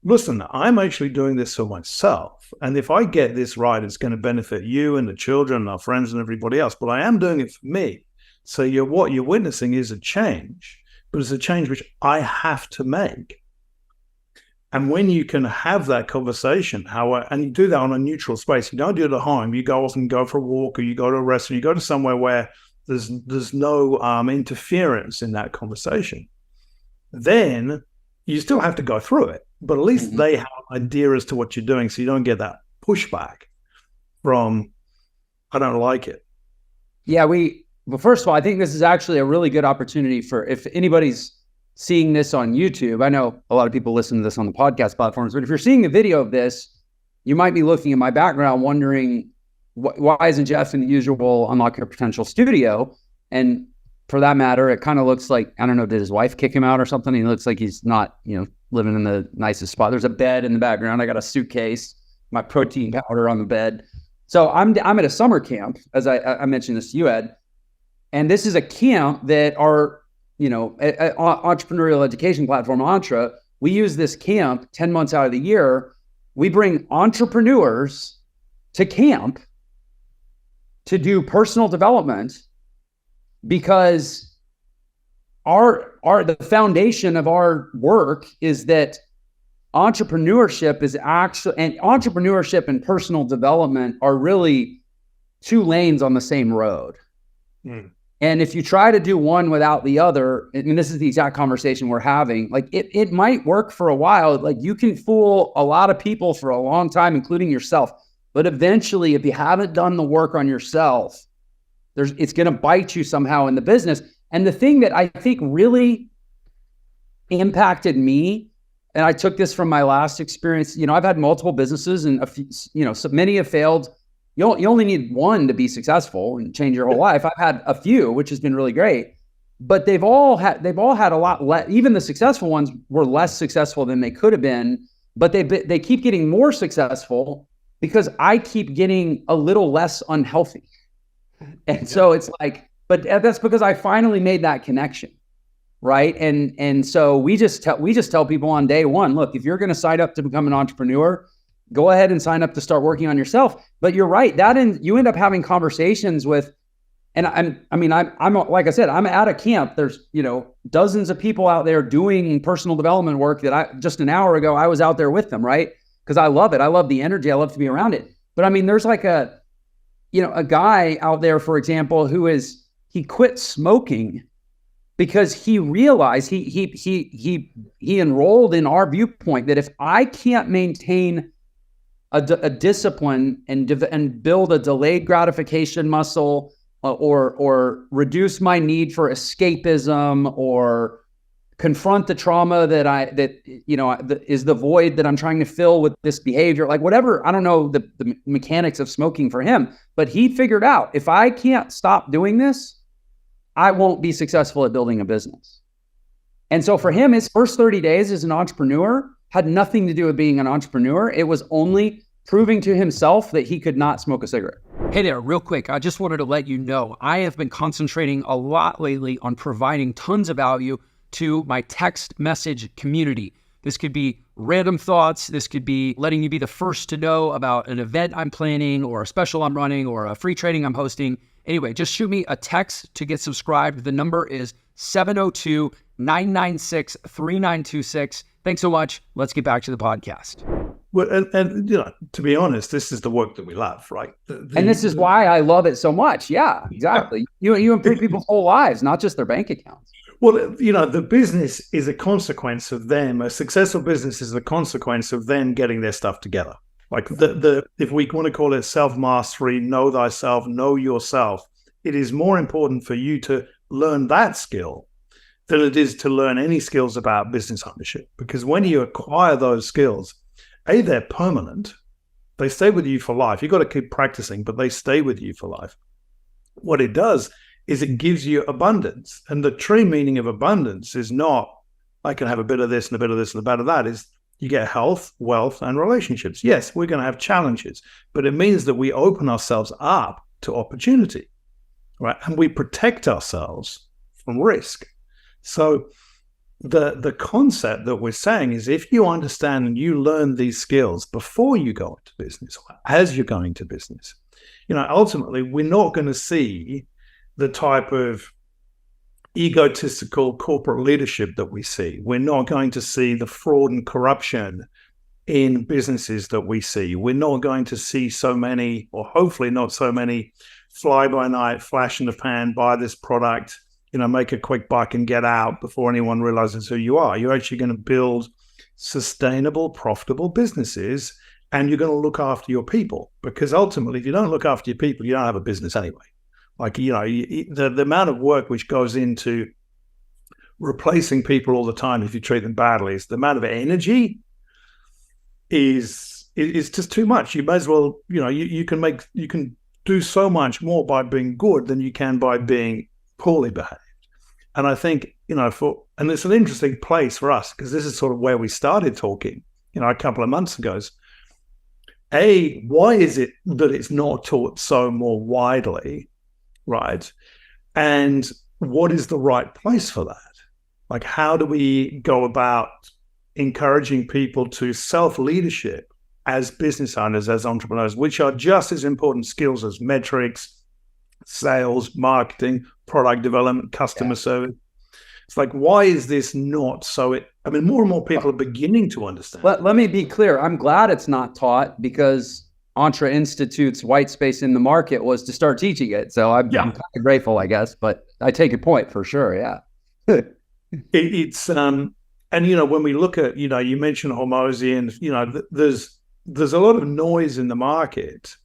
listen, I'm actually doing this for myself. And if I get this right, it's going to benefit you and the children and our friends and everybody else. But I am doing it for me. So what you're witnessing is a change, but it's a change which I have to make. And when you can have that conversation, and you do that on a neutral space, you don't do it at home. You go off and go for a walk, or you go to a restaurant, you go to somewhere where there's no interference in that conversation. Then you still have to go through it. But at least they have an idea as to what you're doing, so you don't get that pushback from, I don't like it. Yeah, well, first of all, I think this is actually a really good opportunity for, if anybody's seeing this on YouTube, I know a lot of people listen to this on the podcast platforms, but if you're seeing a video of this, you might be looking at my background wondering, why isn't Jeff in the usual Unlock Your Potential studio? And for that matter, it kind of looks like, I don't know, did his wife kick him out or something? He looks like he's not, living in the nicest spot. There's a bed in the background. I got a suitcase, my protein powder on the bed. So I'm at a summer camp, as I mentioned this to you, Ed. And this is a camp that our, entrepreneurial education platform, Entre, we use this camp 10 months out of the year. We bring entrepreneurs to camp to do personal development because the foundation of our work is that entrepreneurship and personal development are really two lanes on the same road. And if you try to do one without the other, and this is the exact conversation we're having, like it might work for a while. Like you can fool a lot of people for a long time, including yourself. But eventually, if you haven't done the work on yourself, it's going to bite you somehow in the business. And the thing that I think really impacted me, and I took this from my last experience, I've had multiple businesses and so many have failed. You only need one to be successful and change your whole life. I've had a few, which has been really great, but they've all had a lot less. Even the successful ones were less successful than they could have been, but they keep getting more successful because I keep getting a little less unhealthy. And so it's like, but that's because I finally made that connection, right? And so we just tell people on day one, look, if you're going to sign up to become an entrepreneur, go ahead and sign up to start working on yourself. But you're right, you end up having conversations with, and I'm like I said, I'm at a camp. There's dozens of people out there doing personal development work that just an hour ago I was out there with them, right? Because I love it. I love the energy. I love to be around it. But there's like a guy out there, for example, he quit smoking because he realized he enrolled in our viewpoint that if I can't maintain a discipline and build a delayed gratification muscle or reduce my need for escapism, or confront the trauma that is the void that I'm trying to fill with this behavior, like whatever. I don't know the mechanics of smoking for him, but he figured out, if I can't stop doing this, I won't be successful at building a business. And so for him, his first 30 days as an entrepreneur had nothing to do with being an entrepreneur. It was only proving to himself that he could not smoke a cigarette. Hey there, real quick. I just wanted to let you know, I have been concentrating a lot lately on providing tons of value to my text message community. This could be random thoughts. This could be letting you be the first to know about an event I'm planning, or a special I'm running, or a free training I'm hosting. Anyway, just shoot me a text to get subscribed. The number is 702-996-3926. Thanks so much. Let's get back to the podcast. Well, and to be honest, this is the work that we love, right? And this is why I love it so much. Yeah, exactly. You improve people's whole lives, not just their bank accounts. Well, the business is a consequence of them. A successful business is a consequence of them getting their stuff together. Like if we want to call it self-mastery, know thyself, know yourself, it is more important for you to learn that skill than it is to learn any skills about business ownership. Because when you acquire those skills, they're permanent. They stay with you for life. You've got to keep practicing, but they stay with you for life. What it does is it gives you abundance. And the true meaning of abundance is not, I can have a bit of this and a bit of this and a bit of that. Is you get health, wealth, and relationships. Yes, we're going to have challenges, but it means that we open ourselves up to opportunity, right? And we protect ourselves from risk. So the concept that we're saying is, if you understand and you learn these skills before you go into business, or as you're going to business, ultimately we're not going to see the type of egotistical corporate leadership that we see. We're not going to see the fraud and corruption in businesses that we see. We're not going to see so many, or hopefully not so many, fly-by-night, flash in the pan, buy this product, make a quick buck and get out before anyone realizes who you are. You're actually going to build sustainable, profitable businesses, and you're going to look after your people. Because ultimately, if you don't look after your people, you don't have a business anyway. Like, the amount of work which goes into replacing people all the time if you treat them badly, is the amount of energy is just too much. You may as well, you can do so much more by being good than you can by being poorly behaved. And I think, and it's an interesting place for us, because this is sort of where we started talking, a couple of months ago. Why is it that it's not taught so more widely, right? And what is the right place for that? Like, how do we go about encouraging people to self-leadership as business owners, as entrepreneurs, which are just as important skills as metrics, sales, marketing, product development, customer service? It's like, why is this not so? More and more people are beginning to understand. Let me be clear. I'm glad it's not taught, because Entre Institute's white space in the market was to start teaching it. So I'm kind of grateful, I guess, but I take your point for sure. Yeah. It's when we look at, you mentioned Hormozy, and, there's a lot of noise in the market.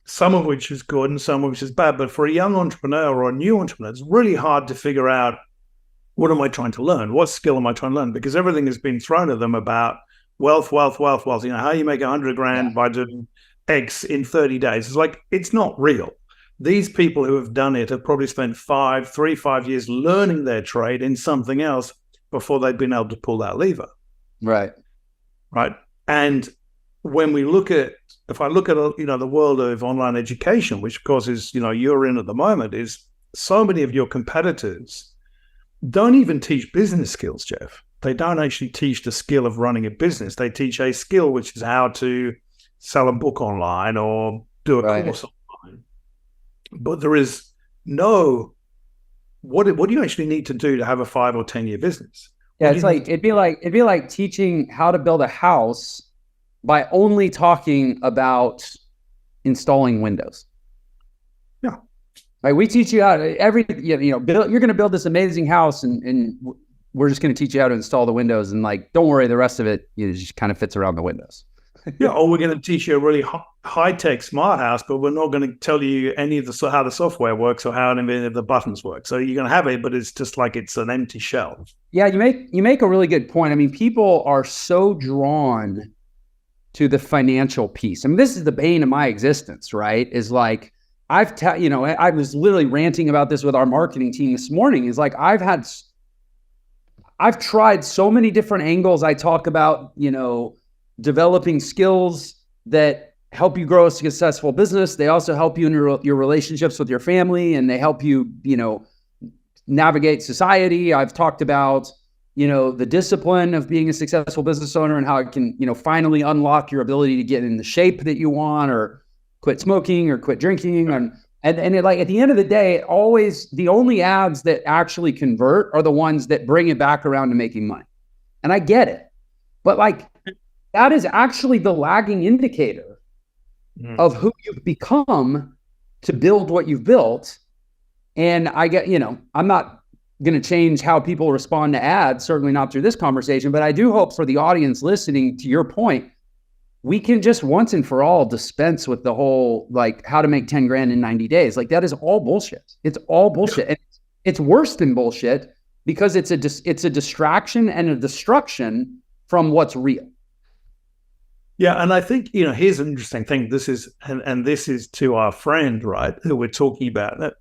Some of which is good and some of which is bad. But for a young entrepreneur or a new entrepreneur, it's really hard to figure out, what am I trying to learn? What skill am I trying to learn? Because everything has been thrown at them about wealth. How you make 100 grand by doing X in 30 days. It's like, it's not real. These people who have done it have probably spent 5 years learning their trade in something else before they've been able to pull that lever. Right. And when we look at, if I look at, the world of online education, which of course is, you're in at the moment, is so many of your competitors don't even teach business skills, Jeff. They don't actually teach the skill of running a business. They teach a skill, which is how to sell a book online or do a course online. But there is no, what do you actually need to do to have a 5 or 10 year business? Yeah, it'd be like teaching how to build a house by only talking about installing windows. Yeah. Like, we teach you how to build, you're going to build this amazing house, and we're just going to teach you how to install the windows, and, like, don't worry, the rest of it just kind of fits around the windows. Yeah, or we're going to teach you a really high-tech smart house, but we're not going to tell you any of the how the software works or how any of the buttons work. So you're going to have it, but it's just like it's an empty shell. Yeah, you make a really good point. I mean, people are so drawn to the financial piece. I mean, this is the bane of my existence, right? Is like I was literally ranting about this with our marketing team this morning. Is like I've tried so many different angles. I talk about, developing skills that help you grow a successful business. They also help you in your relationships with your family, and they help you, navigate society. I've talked about, the discipline of being a successful business owner and how it can, finally unlock your ability to get in the shape that you want, or quit smoking or quit drinking. And like at the end of the day, always the only ads that actually convert are the ones that bring it back around to making money. And I get it, but like that is actually the lagging indicator of who you've become to build what you've built. And I get, I'm not going to change how people respond to ads, certainly not through this conversation, but I do hope for the audience listening, to your point, we can just once and for all dispense with the whole, like, how to make 10 grand in 90 days. Like, that is all bullshit. It's all bullshit. And it's worse than bullshit because it's a distraction and a destruction from what's real. Yeah. And I think, here's an interesting thing. This is, and this is to our friend, right, who we're talking about.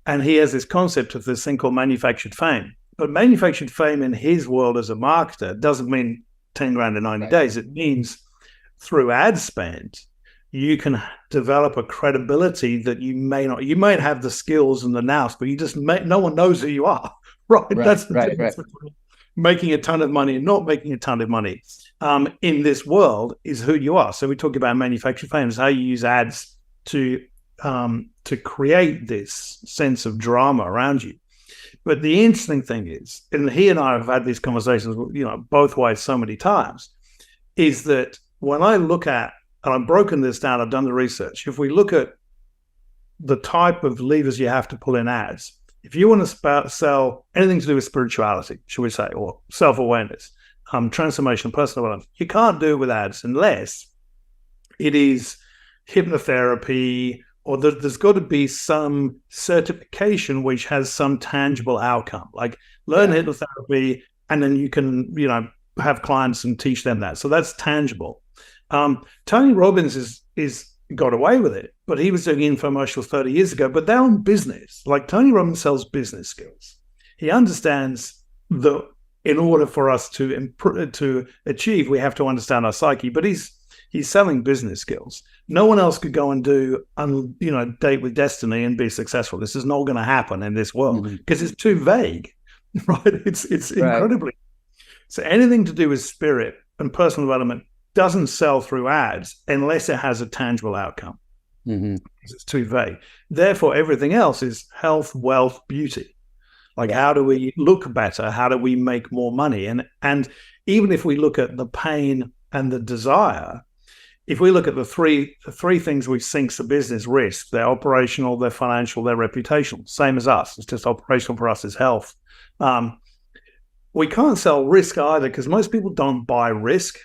And he has this concept of this thing called manufactured fame. But manufactured fame in his world as a marketer doesn't mean 10 grand in 90 days. It means through ad spend, you can develop a credibility that you might have the skills and the nous, but no one knows who you are, right? That's the difference between making a ton of money and not making a ton of money in this world is who you are. So we talk about manufactured fame, is how you use ads to create this sense of drama around you. But the interesting thing is, and he and I have had these conversations, both ways so many times, is that when I look at, and I've broken this down, I've done the research. If we look at the type of levers you have to pull in ads, if you want to sell anything to do with spirituality, should we say, or self-awareness, transformation, personal development, you can't do it with ads unless it is hypnotherapy, or there's got to be some certification which has some tangible outcome, like learn hypnotherapy, and then you can, have clients and teach them that. So that's tangible. Tony Robbins is got away with it, but he was doing infomercials 30 years ago, but they're on business. Like Tony Robbins sells business skills. He understands that in order for us to achieve, we have to understand our psyche, but he's selling business skills. No one else could go and do, Date with Destiny and be successful. This is not going to happen in this world because it's too vague, right? It's incredibly. So anything to do with spirit and personal development doesn't sell through ads unless it has a tangible outcome. It's too vague. Therefore, everything else is health, wealth, beauty. Like, how do we look better? How do we make more money? And even if we look at the pain and the desire, if we look at the three things which sinks the business risk, they're operational, they're financial, they're reputational. Same as us. It's just operational for us is health. We can't sell risk either because most people don't buy risk.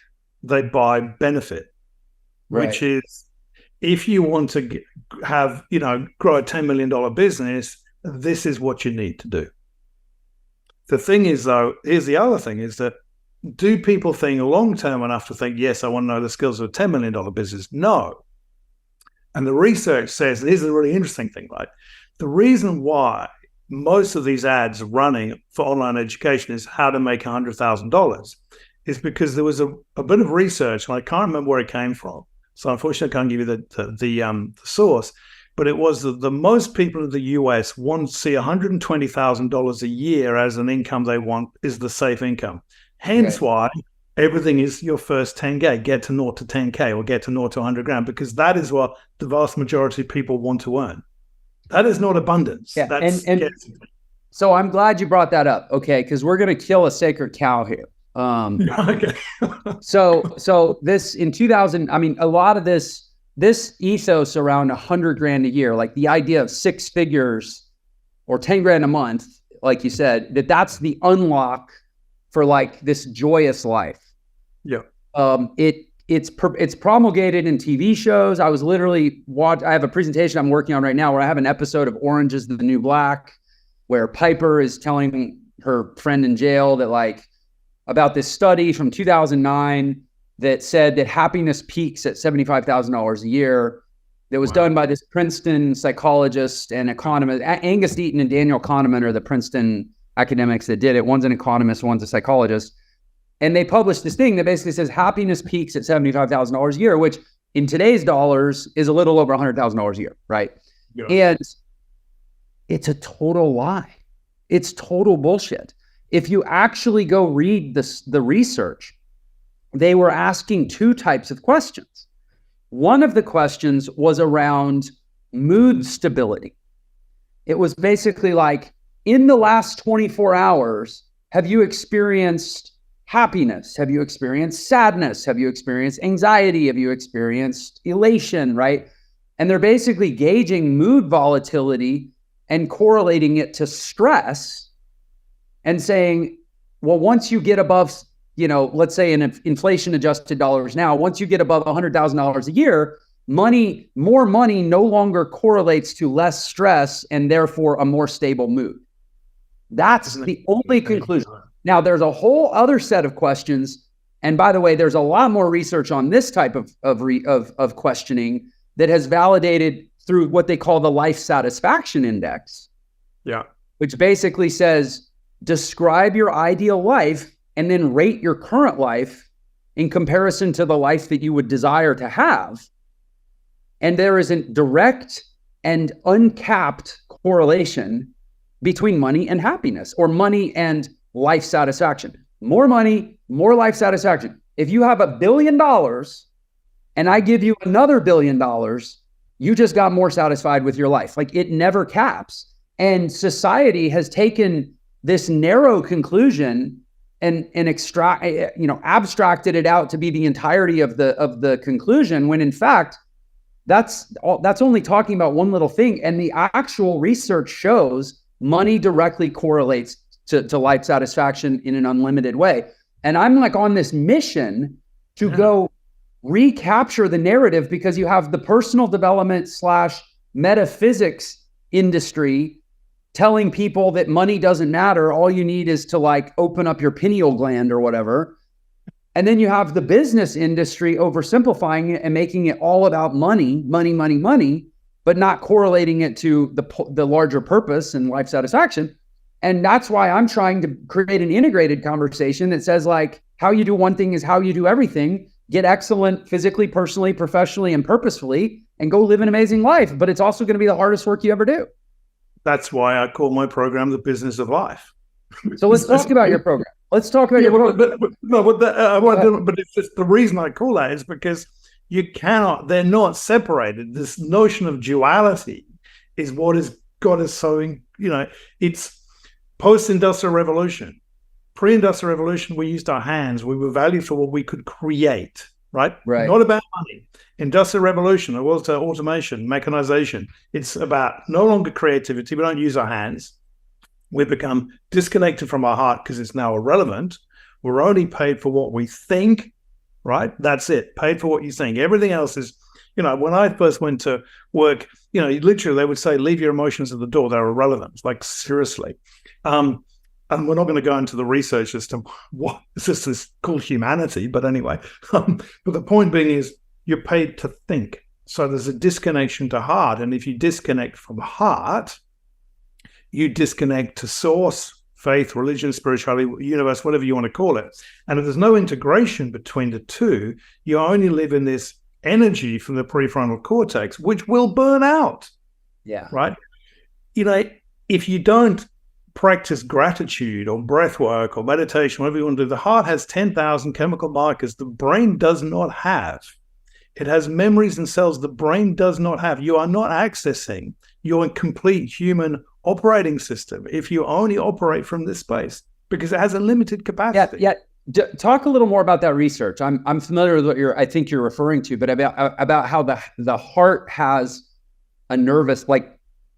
They buy benefit, which is if you want to have, grow a $10 million business, this is what you need to do. The thing is, though, here's the other thing is that do people think long-term enough to think, yes, I want to know the skills of a $10 million business? No. And the research says, this is a really interesting thing, right? The reason why most of these ads running for online education is how to make $100,000 is because there was a bit of research, and I can't remember where it came from. So unfortunately, I can't give you the source, but it was that the most people in the US want to see $120,000 a year as an income they want is the safe income. Hence why everything is your first 10K, get to 0 to 10K or get to 0 to 100 grand, because that is what the vast majority of people want to earn. That is not abundance. Yeah. So I'm glad you brought that up. Okay. Because we're going to kill a sacred cow here. Okay. so this in 2000, I mean, a lot of this ethos around 100 grand a year, like the idea of 6 figures or 10 grand a month, like you said, that's the unlock for like this joyous life. Yeah. It's promulgated in TV shows. I was literally I have a presentation I'm working on right now where I have an episode of Orange is the New Black, where Piper is telling her friend in jail that about this study from 2009 that said that happiness peaks at $75,000 a year. That was done by this Princeton psychologist and economist. Angus Deaton and Daniel Kahneman are the Princeton academics that did it. One's an economist, one's a psychologist. And they published this thing that basically says happiness peaks at $75,000 a year, which in today's dollars is a little over $100,000 a year, right? Yeah. And it's a total lie. It's total bullshit. If you actually go read the research, they were asking two types of questions. One of the questions was around mood stability. It was basically in the last 24 hours, have you experienced happiness? Have you experienced sadness? Have you experienced anxiety? Have you experienced elation, right? And they're basically gauging mood volatility and correlating it to stress and saying, well, once you get above, let's say in inflation adjusted dollars now, once you get above $100,000 a year, more money no longer correlates to less stress and therefore a more stable mood. That's the only conclusion. Now, there's a whole other set of questions. And by the way, there's a lot more research on this type of questioning that has validated through what they call the life satisfaction index. Yeah. Which basically says, describe your ideal life and then rate your current life in comparison to the life that you would desire to have. And there is a direct and uncapped correlation between money and happiness, or money and life satisfaction. More money, more life satisfaction. If you have $1 billion and I give you another $1 billion, you just got more satisfied with your life. It never caps. And society has taken this narrow conclusion and abstracted it out to be the entirety of the conclusion, when in fact, that's only talking about one little thing. And the actual research shows money directly correlates to life satisfaction in an unlimited way. And I'm on this mission to go recapture the narrative, because you have the personal development / metaphysics industry telling people that money doesn't matter. All you need is to open up your pineal gland or whatever. And then you have the business industry oversimplifying it and making it all about money, but not correlating it to the larger purpose and life satisfaction. And that's why I'm trying to create an integrated conversation that says how you do one thing is how you do everything. Get excellent physically, personally, professionally, and purposefully, and go live an amazing life. But it's also going to be the hardest work you ever do. That's why I call my program The Business of Life. So let's talk about your program. Let's talk about your program. But it's just the reason I call that is because they're not separated. This notion of duality is what has got us so, it's post-industrial revolution. Pre-industrial revolution, we used our hands. We were valued for what we could create, right? Not about money. Industrial revolution, the world's automation, mechanization. It's about no longer creativity. We don't use our hands. We become disconnected from our heart because it's now irrelevant. We're only paid for what we think, right? That's it. Paid for what you think. Everything else is, when I first went to work, literally they would say, leave your emotions at the door. They're irrelevant. Seriously. And we're not going to go into the research as to what is this called humanity. But anyway, but the point being is you're paid to think. So there's a disconnection to heart. And if you disconnect from heart, you disconnect to source, faith, religion, spirituality, universe, whatever you want to call it. And if there's no integration between the two, you only live in this energy from the prefrontal cortex, which will burn out. Yeah. Right? If you don't practice gratitude or breath work or meditation, whatever you want to do, the heart has 10,000 chemical markers the brain does not have. It has memories and cells the brain does not have. You are not accessing your complete human operating system if you only operate from this space, because it has a limited capacity. Yeah. Talk a little more about that research. I'm familiar with what I think you're referring to, but about how the heart has a nervous,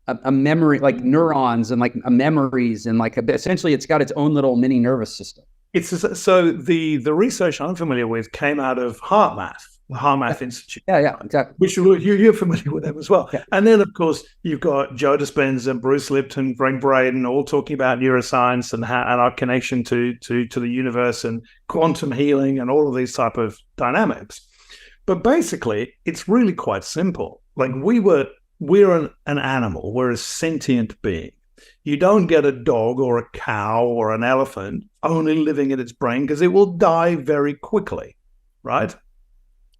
a memory, neurons and memories, and essentially it's got its own little mini nervous system. So the research I'm familiar with came out of HeartMath, the HeartMath Institute. Yeah, exactly. Which you're familiar with them as well. Yeah. And then, of course, you've got Joe Dispenza, Bruce Lipton, Greg Braden, all talking about neuroscience and our connection to the universe and quantum healing and all of these type of dynamics. But basically, it's really quite simple. Like we're an animal. We're a sentient being. You don't get a dog or a cow or an elephant only living in its brain because it will die very quickly, right?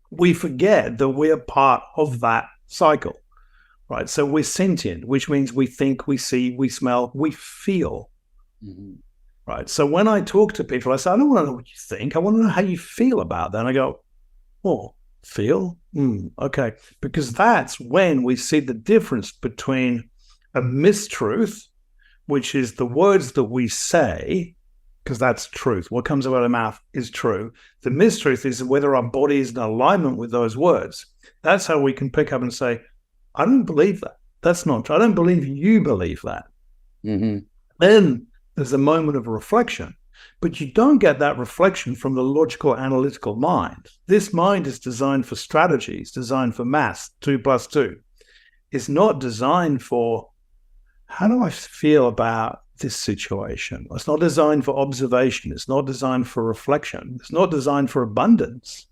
We forget that we're part of that cycle, right? So we're sentient, which means we think, we see, we smell, we feel, right? So when I talk to people, I say, I don't want to know what you think. I want to know how you feel about that. And I go, oh, feel? Okay. Because that's when we see the difference between a mistruth, which is the words that we say, because that's truth. What comes out of our mouth is true. The mistruth is whether our body is in alignment with those words. That's how we can pick up and say, I don't believe that. That's not true. I don't believe you believe that. Then there's a moment of reflection, but you don't get that reflection from the logical, analytical mind. This mind is designed for strategies, designed for math, 2 + 2. It's not designed for, how do I feel about this situation? It's not designed for observation. It's not designed for reflection. It's not designed for abundance.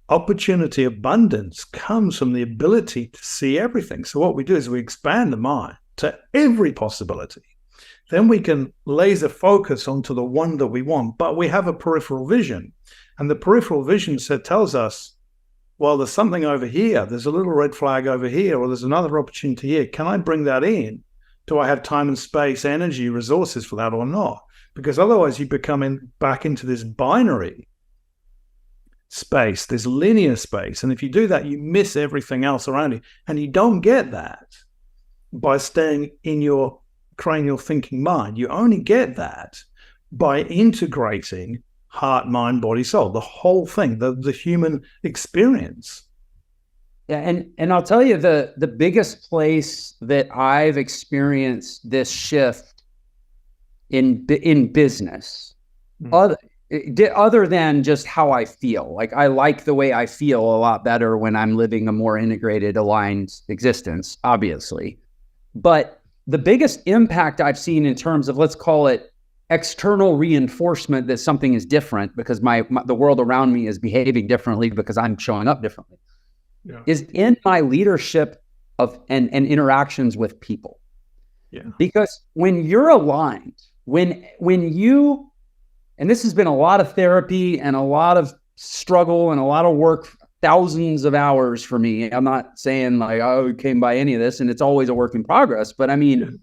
Opportunity abundance comes from the ability to see everything. So what we do is we expand the mind to every possibility. Then we can laser focus onto the one that we want, but we have a peripheral vision. And the peripheral vision tells us, well, there's something over here. There's a little red flag over here, or there's another opportunity here. Can I bring that in? Do I have time and space, energy, resources for that or not? Because otherwise you become back into this binary space, this linear space. And if you do that, you miss everything else around you. And you don't get that by staying in your cranial thinking mind. You only get that by integrating heart, mind, body, soul, the whole thing, the human experience. Yeah, and I'll tell you the biggest place that I've experienced this shift in business, other than just how I feel. Like I like the way I feel a lot better when I'm living a more integrated, aligned existence, obviously. But the biggest impact I've seen in terms of, let's call it external reinforcement that something is different because the world around me is behaving differently because I'm showing up differently. Yeah. Is in my leadership of and interactions with people. Yeah. Because when you're aligned, when you, and this has been a lot of therapy and a lot of struggle and a lot of work, thousands of hours for me. I'm not saying like, oh, it came by any of this, and it's always a work in progress. But I mean,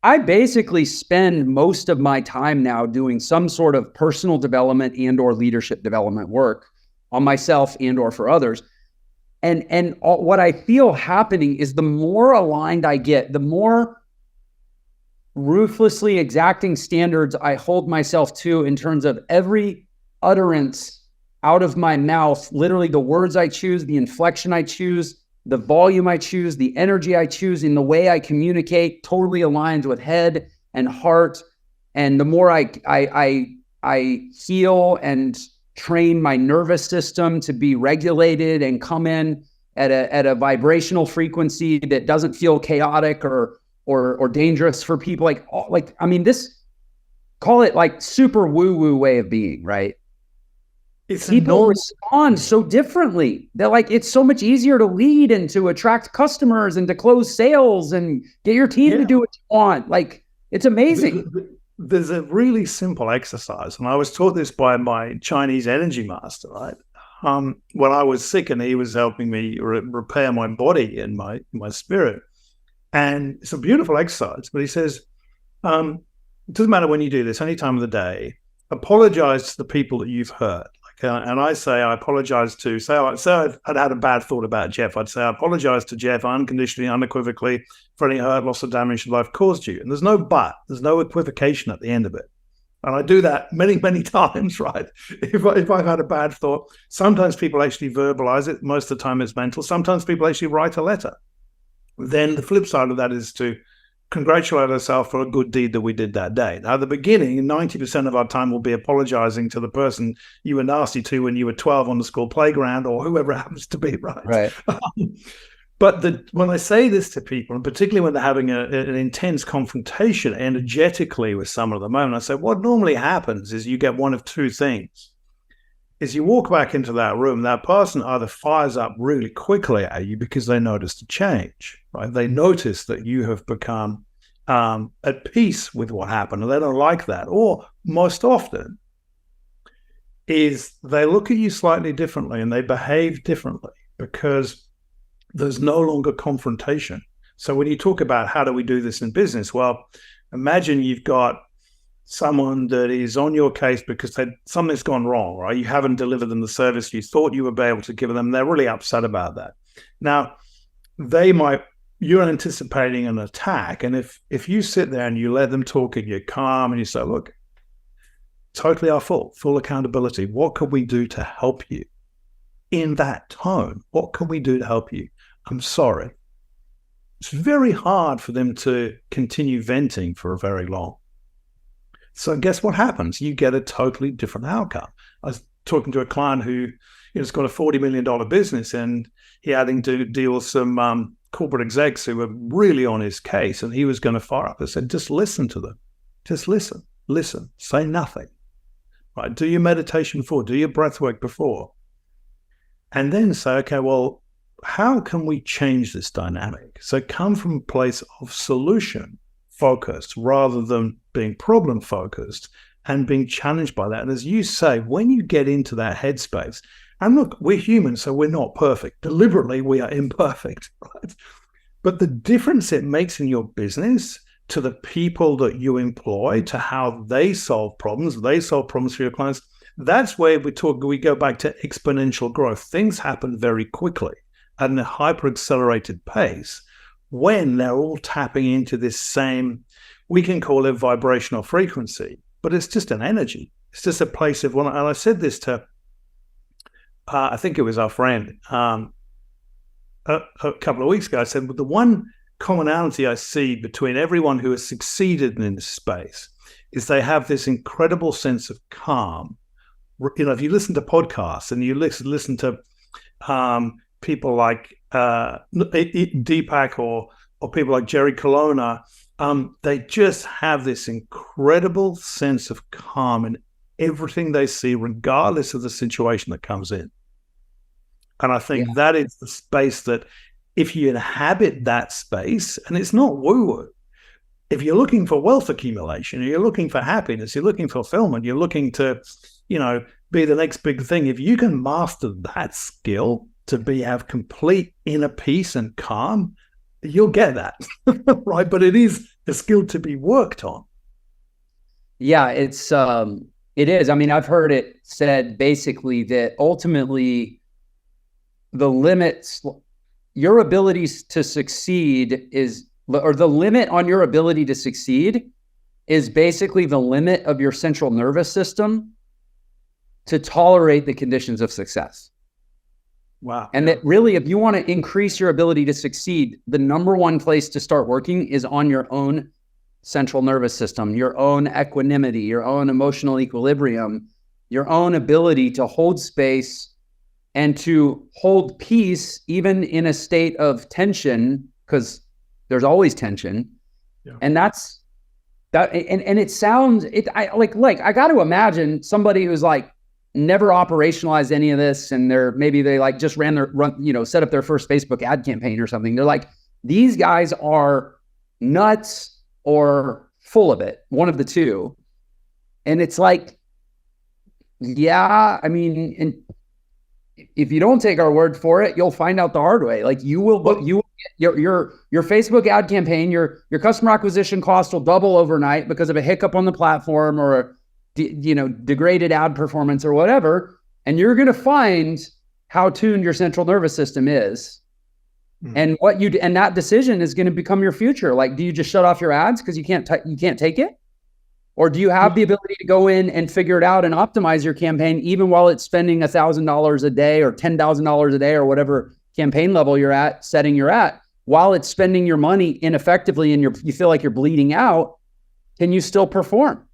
I basically spend most of my time now doing some sort of personal development and or leadership development work on myself and or for others. And what I feel happening is the more aligned I get, the more ruthlessly exacting standards I hold myself to in terms of every utterance out of my mouth, literally the words I choose, the inflection I choose, the volume I choose, the energy I choose in the way I communicate totally aligns with head and heart. And the more I heal and train my nervous system to be regulated and come in at a vibrational frequency that doesn't feel chaotic or dangerous for people. Like I mean, this, call it like super woo-woo way of being, right? People respond so differently. They're like, it's so much easier to lead and to attract customers and to close sales and get your team to do what you want. Like, it's amazing. There's a really simple exercise, and I was taught this by my Chinese energy master, right? When I was sick, and he was helping me repair my body and my spirit. And it's a beautiful exercise, but he says, it doesn't matter when you do this, any time of the day, apologize to the people that you've hurt. And I say, I apologize to, say I'd had a bad thought about Jeff. I'd say, I apologize to Jeff unconditionally, unequivocally for any hurt, loss, or damage that I've caused you. And there's no but, there's no equivocation at the end of it. And I do that many, many times, right? If I've had a bad thought, sometimes people actually verbalize it. Most of the time it's mental. Sometimes people actually write a letter. Then the flip side of that is to congratulate ourselves for a good deed that we did that day. Now, at the beginning, 90% of our time will be apologizing to the person you were nasty to when you were 12 on the school playground, or whoever it happens to be, right? Right. But when I say this to people, and particularly when they're having an intense confrontation energetically with someone at the moment, I say, what normally happens is you get one of two things. Is you walk back into that room, that person either fires up really quickly at you because they noticed a change, right? They notice that you have become at peace with what happened, and they don't like that. Or most often is they look at you slightly differently and they behave differently because there's no longer confrontation. So when you talk about how do we do this in business, well, imagine you've got someone that is on your case because something's gone wrong, right? You haven't delivered them the service you thought you would be able to give them. They're really upset about that. Now, you're anticipating an attack. And if you sit there and you let them talk and you're calm and you say, look, totally our fault, full accountability. What can we do to help you? In that tone, what can we do to help you? I'm sorry. It's very hard for them to continue venting for a very long. So guess what happens? You get a totally different outcome. I was talking to a client who has got a $40 million business, and he had to deal with some corporate execs who were really on his case, and he was going to fire up. I said, just listen to them. Just listen, say nothing. Right? Do your meditation before, do your breath work before. And then say, okay, well, how can we change this dynamic? So come from a place of solution focused rather than being problem focused and being challenged by that. And as you say, when you get into that headspace, and look, we're human, so we're not perfect. Deliberately, we are imperfect, right? But the difference it makes in your business to the people that you employ, to how they solve problems for your clients, that's where we go back to exponential growth. Things happen very quickly at a hyper accelerated pace when they're all tapping into this same, we can call it vibrational frequency, but it's just an energy. It's just a place of, and I said this to, I think it was our friend a couple of weeks ago. I said, well, the one commonality I see between everyone who has succeeded in this space is they have this incredible sense of calm. If you listen to podcasts and you listen to people like Deepak or people like Jerry Colonna, they just have this incredible sense of calm in everything they see, regardless of the situation that comes in. And I think that is the space that if you inhabit that space, and it's not woo-woo, if you're looking for wealth accumulation, you're looking for happiness, you're looking for fulfillment, you're looking to, be the next big thing. If you can master that skill to have complete inner peace and calm, you'll get that, right? But it is a skill to be worked on. Yeah, it is. I mean, I've heard it said basically that ultimately the limits, your abilities to succeed or the limit on your ability to succeed is basically the limit of your central nervous system to tolerate the conditions of success. Wow. And that really, if you want to increase your ability to succeed, the number one place to start working is on your own central nervous system, your own equanimity, your own emotional equilibrium, your own ability to hold space and to hold peace, even in a state of tension, because there's always tension. Yeah. And that's that. And it sounds, I got to imagine somebody who's like, never operationalized any of this, and maybe they like just set up their first Facebook ad campaign or something. They're like, these guys are nuts or full of it, one of the two. And it's like, yeah, I mean, and if you don't take our word for it, you'll find out the hard way. Like you will your Facebook ad campaign, your customer acquisition cost will double overnight because of a hiccup on the platform or degraded ad performance or whatever. And you're going to find how tuned your central nervous system is. And and that decision is going to become your future. Like, do you just shut off your ads because you can't take it? Or do you have the ability to go in and figure it out and optimize your campaign, even while it's spending $1,000 a day or $10,000 a day or whatever campaign level you're at, setting you're at, while it's spending your money ineffectively and you feel like you're bleeding out, can you still perform?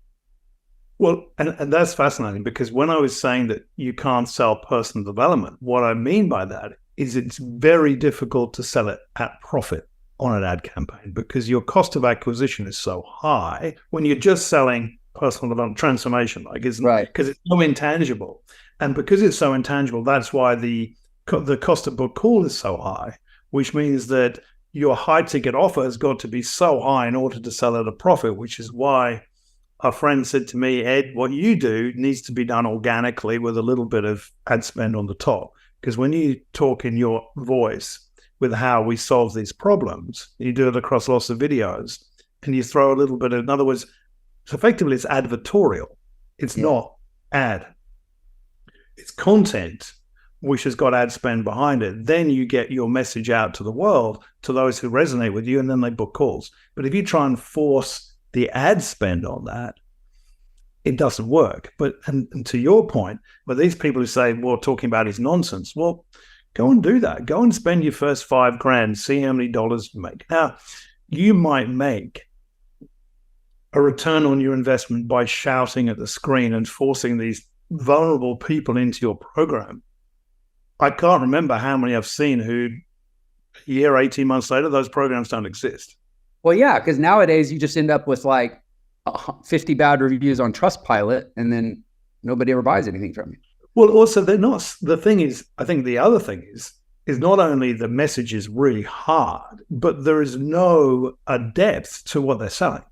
Well, and that's fascinating, because when I was saying that you can't sell personal development, what I mean by that is it's very difficult to sell it at profit on an ad campaign, because your cost of acquisition is so high when you're just selling personal development transformation, like, isn't right? Because it's so intangible. And because it's so intangible, that's why the cost of book call is so high, which means that your high ticket offer has got to be so high in order to sell at a profit, which is why a friend said to me, Ed, what you do needs to be done organically with a little bit of ad spend on the top. Because when you talk in your voice with how we solve these problems, you do it across lots of videos, and you throw a little bit of, in other words, effectively it's advertorial. It's not ad. It's content which has got ad spend behind it. Then you get your message out to the world, to those who resonate with you, and then they book calls. But if you try and force the ad spend on that, it doesn't work. But and to your point, but these people who say, well, talking about is nonsense. Well, go and do that. Go and spend your first $5,000, see how many dollars you make. Now, you might make a return on your investment by shouting at the screen and forcing these vulnerable people into your program. I can't remember how many I've seen who a year, 18 months later, those programs don't exist. Well, yeah, because nowadays you just end up with like 50 bad reviews on Trustpilot, and then nobody ever buys anything from you. Well, also, they're not. The thing is, I think the other thing is not only the message is really hard, but there is no depth to what they're selling.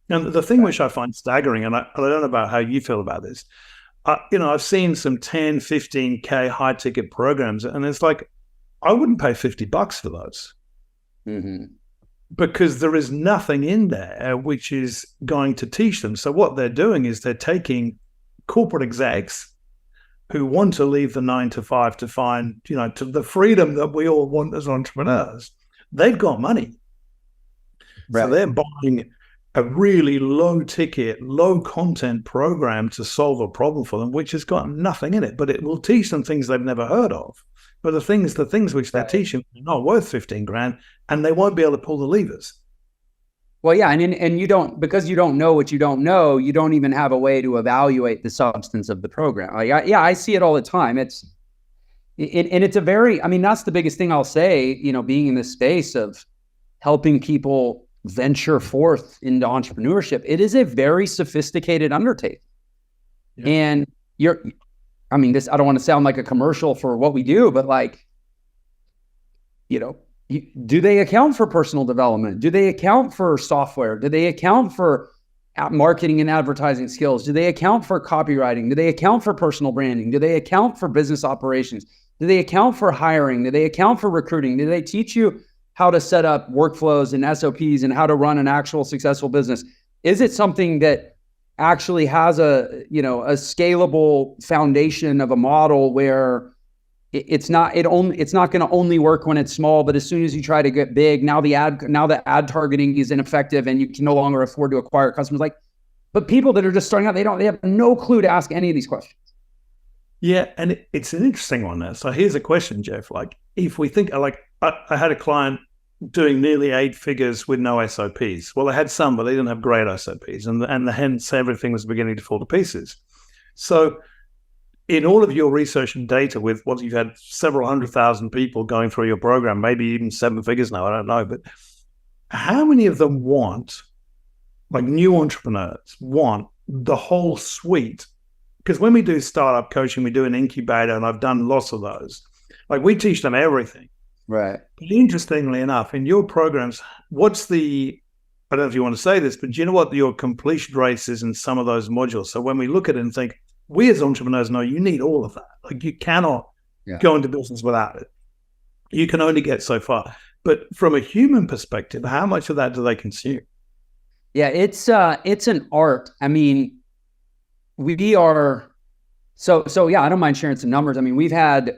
And the thing which I find staggering, and I don't know about how you feel about this, I've seen some 10, 15K high ticket programs, and it's like, I wouldn't pay $50 for those. Mm-hmm. Because there is nothing in there which is going to teach them. So what they're doing is they're taking corporate execs who want to leave the 9 to 5 to find, to the freedom that we all want as entrepreneurs. They've got money. Right. So they're buying a really low ticket, low content program to solve a problem for them, which has got nothing in it, but it will teach them things they've never heard of. But the things which they're teaching are not worth $15,000, and they won't be able to pull the levers. Well, yeah, and you don't, because you don't know what you don't know, you don't even have a way to evaluate the substance of the program. Like, I see it all the time. And it's a very, that's the biggest thing I'll say, being in this space of helping people venture forth into entrepreneurship. It is a very sophisticated undertaking. Yeah. And this, I don't want to sound like a commercial for what we do, but do they account for personal development? Do they account for software? Do they account for marketing and advertising skills? Do they account for copywriting? Do they account for personal branding? Do they account for business operations? Do they account for hiring? Do they account for recruiting? Do they teach you how to set up workflows and SOPs and how to run an actual successful business? Is it something that actually has a scalable foundation of a model where it's not going to only work when it's small, but as soon as you try to get big, now the ad targeting is ineffective and you can no longer afford to acquire customers? But people that are just starting out, they have no clue to ask any of these questions. Yeah, and it's an interesting one there. So here's a question, Jeff. If we think, I had a client doing nearly 8 figures with no SOPs. Well, they had some, but they didn't have great SOPs, and hence everything was beginning to fall to pieces. So in all of your research and data with what you've had several 100,000 people going through your program, maybe even 7 figures now, I don't know, but how many of them new entrepreneurs want the whole suite? Because when we do startup coaching, we do an incubator, and I've done lots of those. We teach them everything. Right. But interestingly enough, in your programs, I don't know if you want to say this, but do you know what your completion rates is in some of those modules? So when we look at it and think, we as entrepreneurs know you need all of that. You cannot go into business without it. You can only get so far. But from a human perspective, how much of that do they consume? Yeah, it's an art. We are, so yeah, I don't mind sharing some numbers. We've had,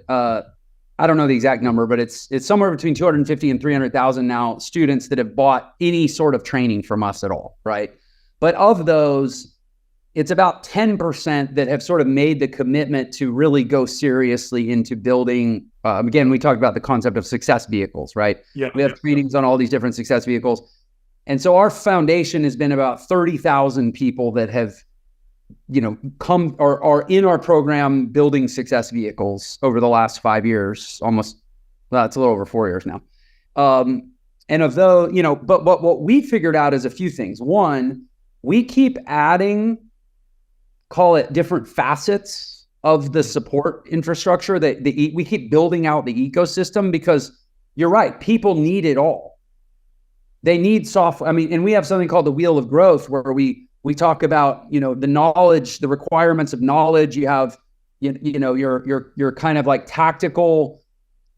I don't know the exact number, but it's somewhere between 250 and 300,000 now students that have bought any sort of training from us at all, right? But of those, it's about 10% that have sort of made the commitment to really go seriously into building again, we talked about the concept of success vehicles, right? Yeah. We have trainings on all these different success vehicles. And so our foundation has been about 30,000 people that have, come or are in our program building success vehicles over the last 5 years, almost, it's a little over 4 years now. And of those, but what we figured out is a few things. One, we keep adding, call it different facets of the support infrastructure that we keep building out the ecosystem, because you're right, people need it all. They need software. I mean, and we have something called the Wheel of Growth, where we talk about, the knowledge, the requirements of knowledge. You have, your kind of like tactical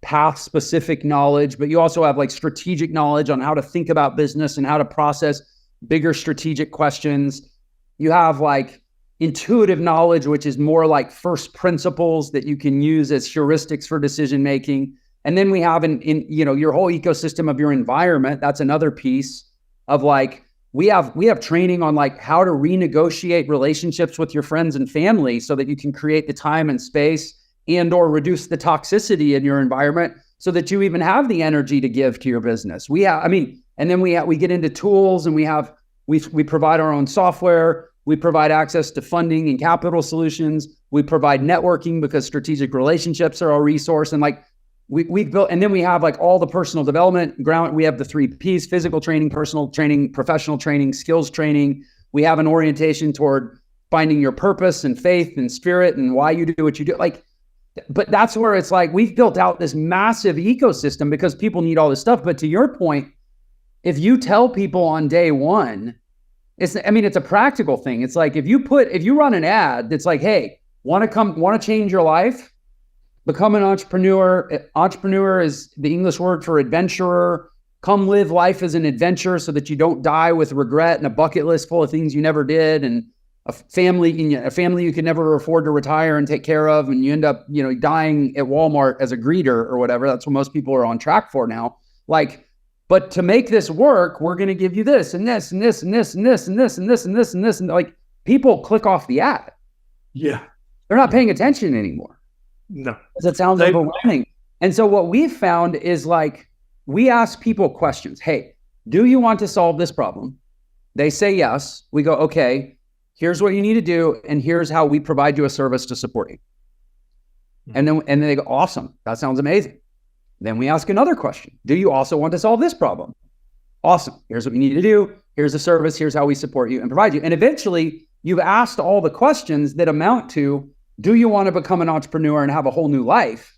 path specific knowledge, but you also have like strategic knowledge on how to think about business and how to process bigger strategic questions. You have like intuitive knowledge, which is more like first principles that you can use as heuristics for decision making. And then we have in your whole ecosystem of your environment. That's another piece of like, we have training on like how to renegotiate relationships with your friends and family so that you can create the time and space and or reduce the toxicity in your environment so that you even have the energy to give to your business. And then we get into tools, and we provide our own software. We provide access to funding and capital solutions. We provide networking because strategic relationships are our resource. And like we've built, and then we have like all the personal development ground. We have the 3 Ps: physical training, personal training, professional training, skills training. We have an orientation toward finding your purpose and faith and spirit and why you do what you do. But that's where it's like, we've built out this massive ecosystem because people need all this stuff. But to your point, if you tell people on day one, it's a practical thing. It's like, if you run an ad that's like, hey, want to change your life, become an entrepreneur. Entrepreneur is the English word for adventurer. Come live life as an adventure so that you don't die with regret and a bucket list full of things you never did, and a family you could never afford to retire and take care of, and you end up, dying at Walmart as a greeter or whatever. That's what most people are on track for now. But to make this work, we're going to give you this and this and this and this and this and this and this and this and this. And like, people click off the ad. Yeah. They're not paying attention anymore. No. Because it sounds overwhelming. And so what we've found is like, we ask people questions. Hey, do you want to solve this problem? They say yes. We go, okay, here's what you need to do. And here's how we provide you a service to support you. And then they go, awesome. That sounds amazing. Then we ask another question. Do you also want to solve this problem? Awesome. Here's what you need to do. Here's the service. Here's how we support you and provide you. And eventually you've asked all the questions that amount to, do you want to become an entrepreneur and have a whole new life?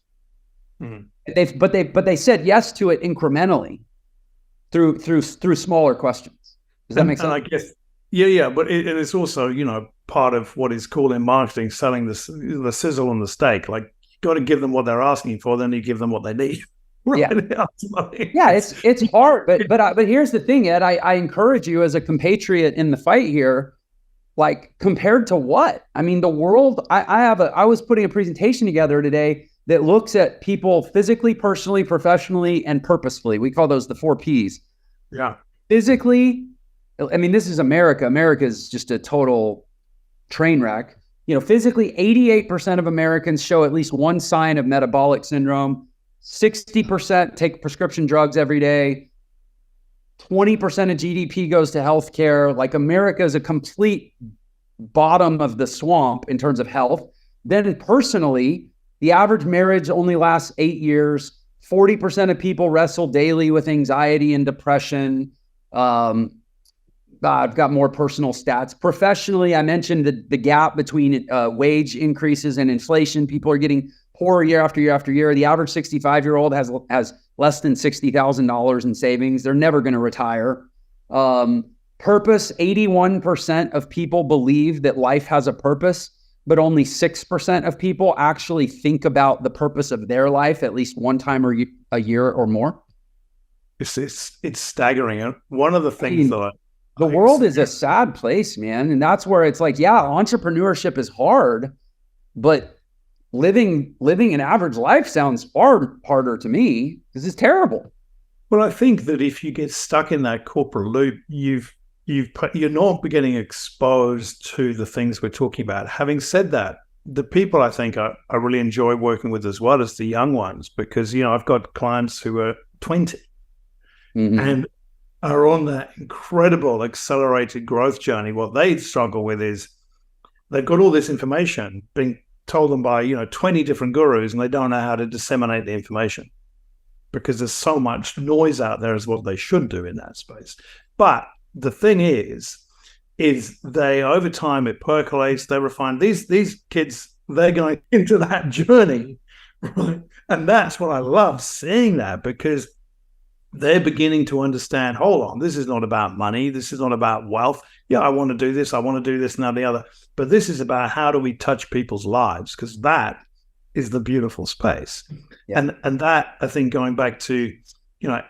Mm-hmm. But they said yes to it incrementally through smaller questions. Does that make sense? And I guess, yeah. But it's also, part of what is called in marketing, selling the sizzle on the steak. Like, got to give them what they're asking for, then you give them what they need. Right? Yeah, it's hard, but here's the thing, Ed. I encourage you as a compatriot in the fight here. Like, compared to what? I mean, the world. I was putting a presentation together today that looks at people physically, personally, professionally, and purposefully. We call those the 4 Ps. Yeah. Physically, I mean, this is America. America is just a total train wreck. Physically, 88% of Americans show at least one sign of metabolic syndrome. 60% take prescription drugs every day. 20% of GDP goes to healthcare. Like, America is a complete bottom of the swamp in terms of health. Then personally, the average marriage only lasts 8 years. 40% of people wrestle daily with anxiety and depression. I've got more personal stats. Professionally, I mentioned the gap between wage increases and inflation. People are getting poorer year after year after year. The average 65-year-old has less than $60,000 in savings. They're never going to retire. Purpose, 81% of people believe that life has a purpose, but only 6% of people actually think about the purpose of their life at least one time a year or more. It's staggering. And one of the things the world is a sad place, man. And that's where it's like, yeah, entrepreneurship is hard, but living an average life sounds far harder to me because it's terrible. Well, I think that if you get stuck in that corporate loop, you're not getting exposed to the things we're talking about. Having said that, the people I think I really enjoy working with as well as the young ones, because, I've got clients who are 20 and are on that incredible accelerated growth journey. What they struggle with is they've got all this information being told them by, 20 different gurus, and they don't know how to disseminate the information because there's so much noise out there as what they should do in that space. But the thing is they, over time, it percolates, they refine. These kids, they're going into that journey, right? And that's what I love, seeing that, because they're beginning to understand, hold on, this is not about money. This is not about wealth. Yeah, I want to do this. I want to do this and that, the other. But this is about how do we touch people's lives, because that is the beautiful space. Yeah. And that, I think, going back to,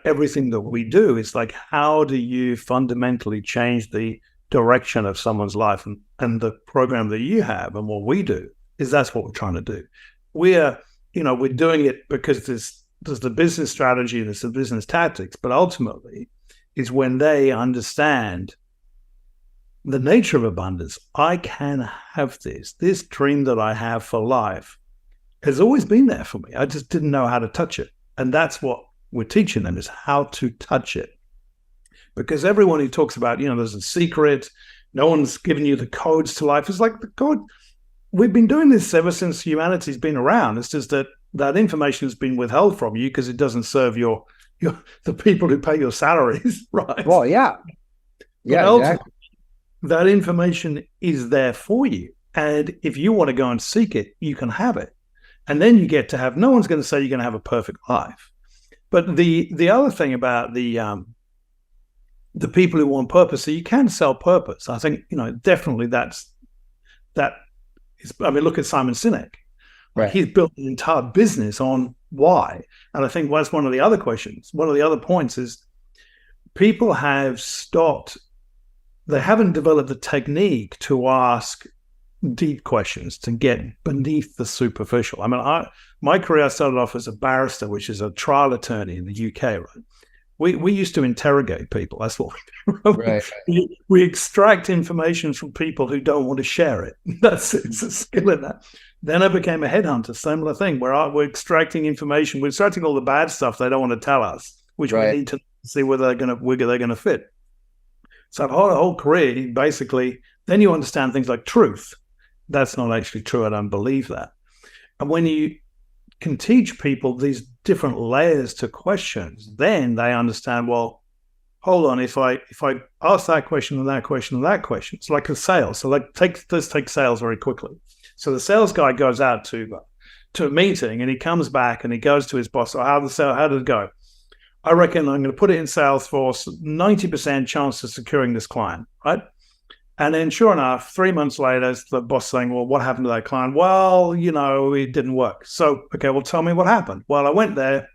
everything that we do is like, how do you fundamentally change the direction of someone's life? And the program that you have and what we do is that's what we're trying to do. We're doing it because there's the business strategy, there's the business tactics, but ultimately is when they understand the nature of abundance. I can have this dream that I have for life has always been there for me. I just didn't know how to touch it. And that's what we're teaching them, is how to touch it. Because everyone who talks about, there's a secret, no one's giving you the codes to life. It's like the code. We've been doing this ever since humanity's been around. It's just that information has been withheld from you because it doesn't serve the people who pay your salaries, right? Well, yeah. Yeah, exactly. That information is there for you. And if you want to go and seek it, you can have it. And then you get to have, no one's going to say you're going to have a perfect life. But the other thing about the people who want purpose, so you can sell purpose. I think, definitely that is, look at Simon Sinek. Right. He's built an entire business on why. And I think that's one of the other questions. One of the other points is people have stopped, they haven't developed the technique to ask deep questions, to get beneath the superficial. My career, I started off as a barrister, which is a trial attorney in the UK, right? We used to interrogate people. That's what we do. Right. We extract information from people who don't want to share it. It's a skill in that. Then I became a headhunter, similar thing, where we're extracting information. We're extracting all the bad stuff they don't want to tell us, which we need to see whether they're going to fit. So the whole career, basically, then you understand things like truth. That's not actually true. I don't believe that. And when you can teach people these different layers to questions, then they understand, well, hold on, if I ask that question and that question and that question, it's like a sale. So let's take sales very quickly. So the sales guy goes out to a meeting and he comes back and he goes to his boss. So how did it go? I reckon I'm going to put it in Salesforce, 90% chance of securing this client, right? And then sure enough, 3 months later, the boss saying, well, what happened to that client? Well, it didn't work. So, okay, well, tell me what happened. Well, I went there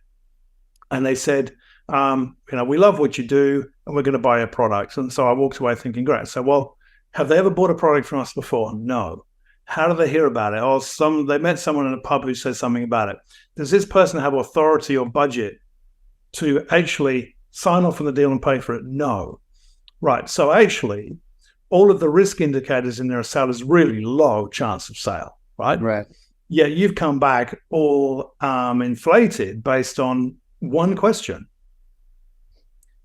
and they said, we love what you do and we're going to buy your products. And so I walked away thinking, great. So, well, have they ever bought a product from us before? No. How do they hear about it? Oh, they met someone in a pub who said something about it. Does this person have authority or budget to actually sign off on the deal and pay for it? No. Right. So actually, all of the risk indicators in their sale is really low chance of sale, right? Right. Yeah, you've come back all inflated based on one question.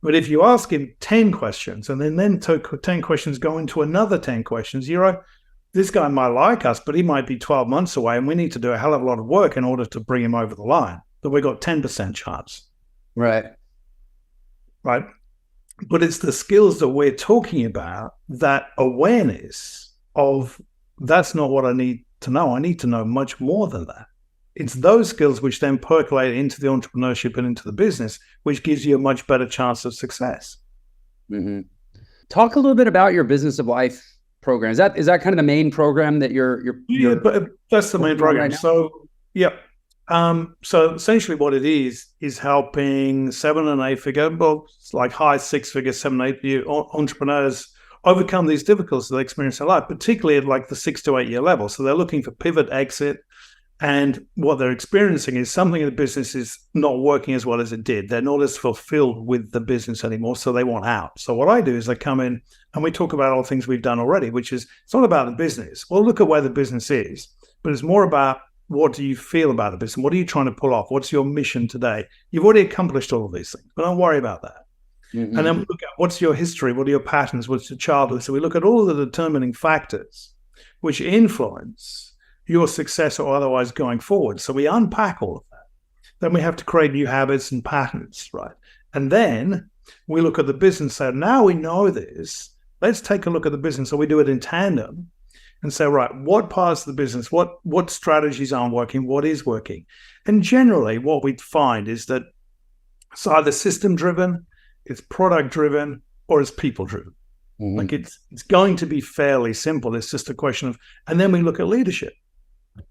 But if you ask him 10 questions and then 10 questions go into another 10 questions, this guy might like us, but he might be 12 months away and we need to do a hell of a lot of work in order to bring him over the line. But we've got 10% chance. Right. Right. But it's the skills that we're talking about, that awareness of that's not what I need to know. I need to know much more than that. It's those skills which then percolate into the entrepreneurship and into the business, which gives you a much better chance of success. Mm-hmm. Talk a little bit about your Business of Life program. Is that kind of the main program that you're but that's the main program. Right, so, yeah. So essentially what it is helping 7- and 8-figure, well, it's like high 6-figure, 7-, 8-year entrepreneurs overcome these difficulties they experience in life, particularly at like the 6 to 8 year level. So they're looking for pivot, exit, and what they're experiencing is something in the business is not working as well as it did. They're not as fulfilled with the business anymore, so they want out. So what I do is I come in and we talk about all the things we've done already, which is it's not about the business. Well, look at where the business is. but it's more about what do you feel about the business? What are you trying to pull off? What's your mission today? You've already accomplished all of these things, but don't worry about that. Mm-hmm. And then we look at what's your history? What are your patterns? What's your childhood? So we look at all the determining factors which influence your success or otherwise going forward. So we unpack all of that. Then we have to create new habits and patterns, right? And then we look at the business. So now we know this. Let's take a look at the business. So we do it in tandem and say, right, what parts of the business, what strategies aren't working, what is working? And generally what we find is that it's either system-driven, it's product-driven, or it's people-driven. Mm-hmm. Like it's going to be fairly simple. It's just a question of, and then we look at leadership.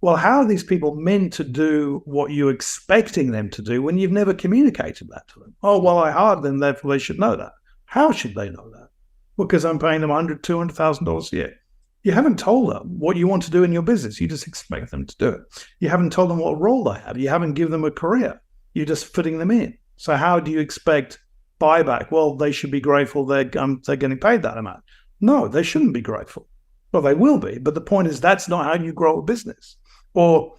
Well, how are these people meant to do what you're expecting them to do when you've never communicated that to them? Oh, well, I hired them, therefore they should know that. How should they know that? Because I'm paying them $100,000, $200,000 a year. You haven't told them what you want to do in your business. You just expect them to do it. You haven't told them what role they have. You haven't given them a career. You're just fitting them in. So how do you expect buyback? Well, they should be grateful they're getting paid that amount. No, they shouldn't be grateful. Well, they will be. But the point is that's not how you grow a business. Or,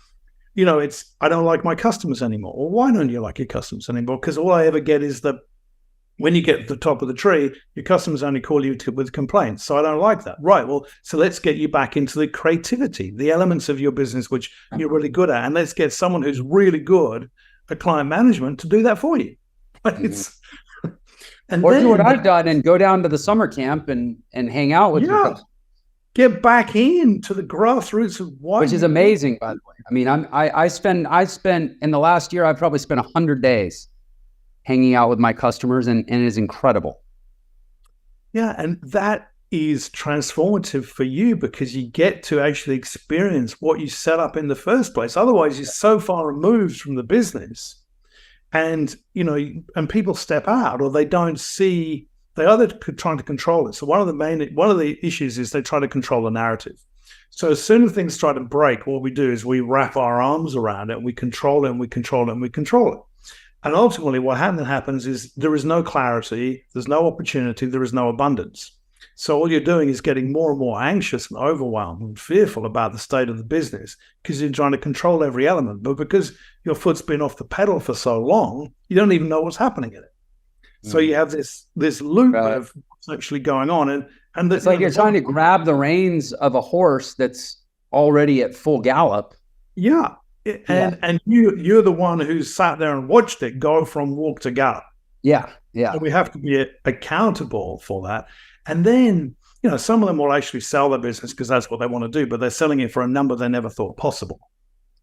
it's, I don't like my customers anymore. Well, why don't you like your customers anymore? Because all I ever get is that when you get to the top of the tree, your customers only call you with complaints. So I don't like that. Right. Well, so let's get you back into the creativity, the elements of your business which you're really good at. And let's get someone who's really good at client management to do that for you. And or do what I've done and go down to the summer camp and hang out with your customers. Get back into the grassroots of why. Which is amazing, by the way. I mean, I spent in the last year, I've probably spent 100 days hanging out with my customers, and it is incredible. Yeah, and that is transformative for you because you get to actually experience what you set up in the first place. Otherwise, you're so far removed from the business, and and people step out, or they don't see. They either trying to control it. So one of the issues is they try to control the narrative. So as soon as things try to break, what we do is we wrap our arms around it, and we control it, and we control it, and we control it. And ultimately what happens is there is no clarity, there's no opportunity, there is no abundance. So all you're doing is getting more and more anxious and overwhelmed and fearful about the state of the business because you're trying to control every element. But because your foot's been off the pedal for so long, you don't even know what's happening in it. So you have this loop of what's actually going on. And it's like you're trying to grab the reins of a horse that's already at full gallop. Yeah. And you're the one who's sat there and watched it go from walk to gallop. Yeah. So we have to be accountable for that. And then, some of them will actually sell their business because that's what they want to do, but they're selling it for a number they never thought possible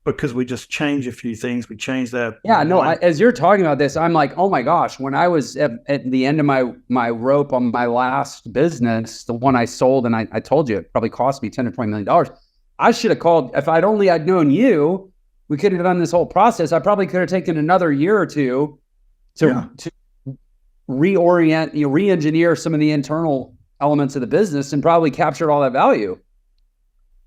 because we just change a few things. We change their... Yeah, no, as you're talking about this, I'm like, oh my gosh, when I was at the end of my rope on my last business, the one I sold, and I told you it probably cost me $10 to $20 million. I should have called, if I'd known you, we could have done this whole process. I probably could have taken another year or two to reorient, re-engineer some of the internal elements of the business and probably captured all that value.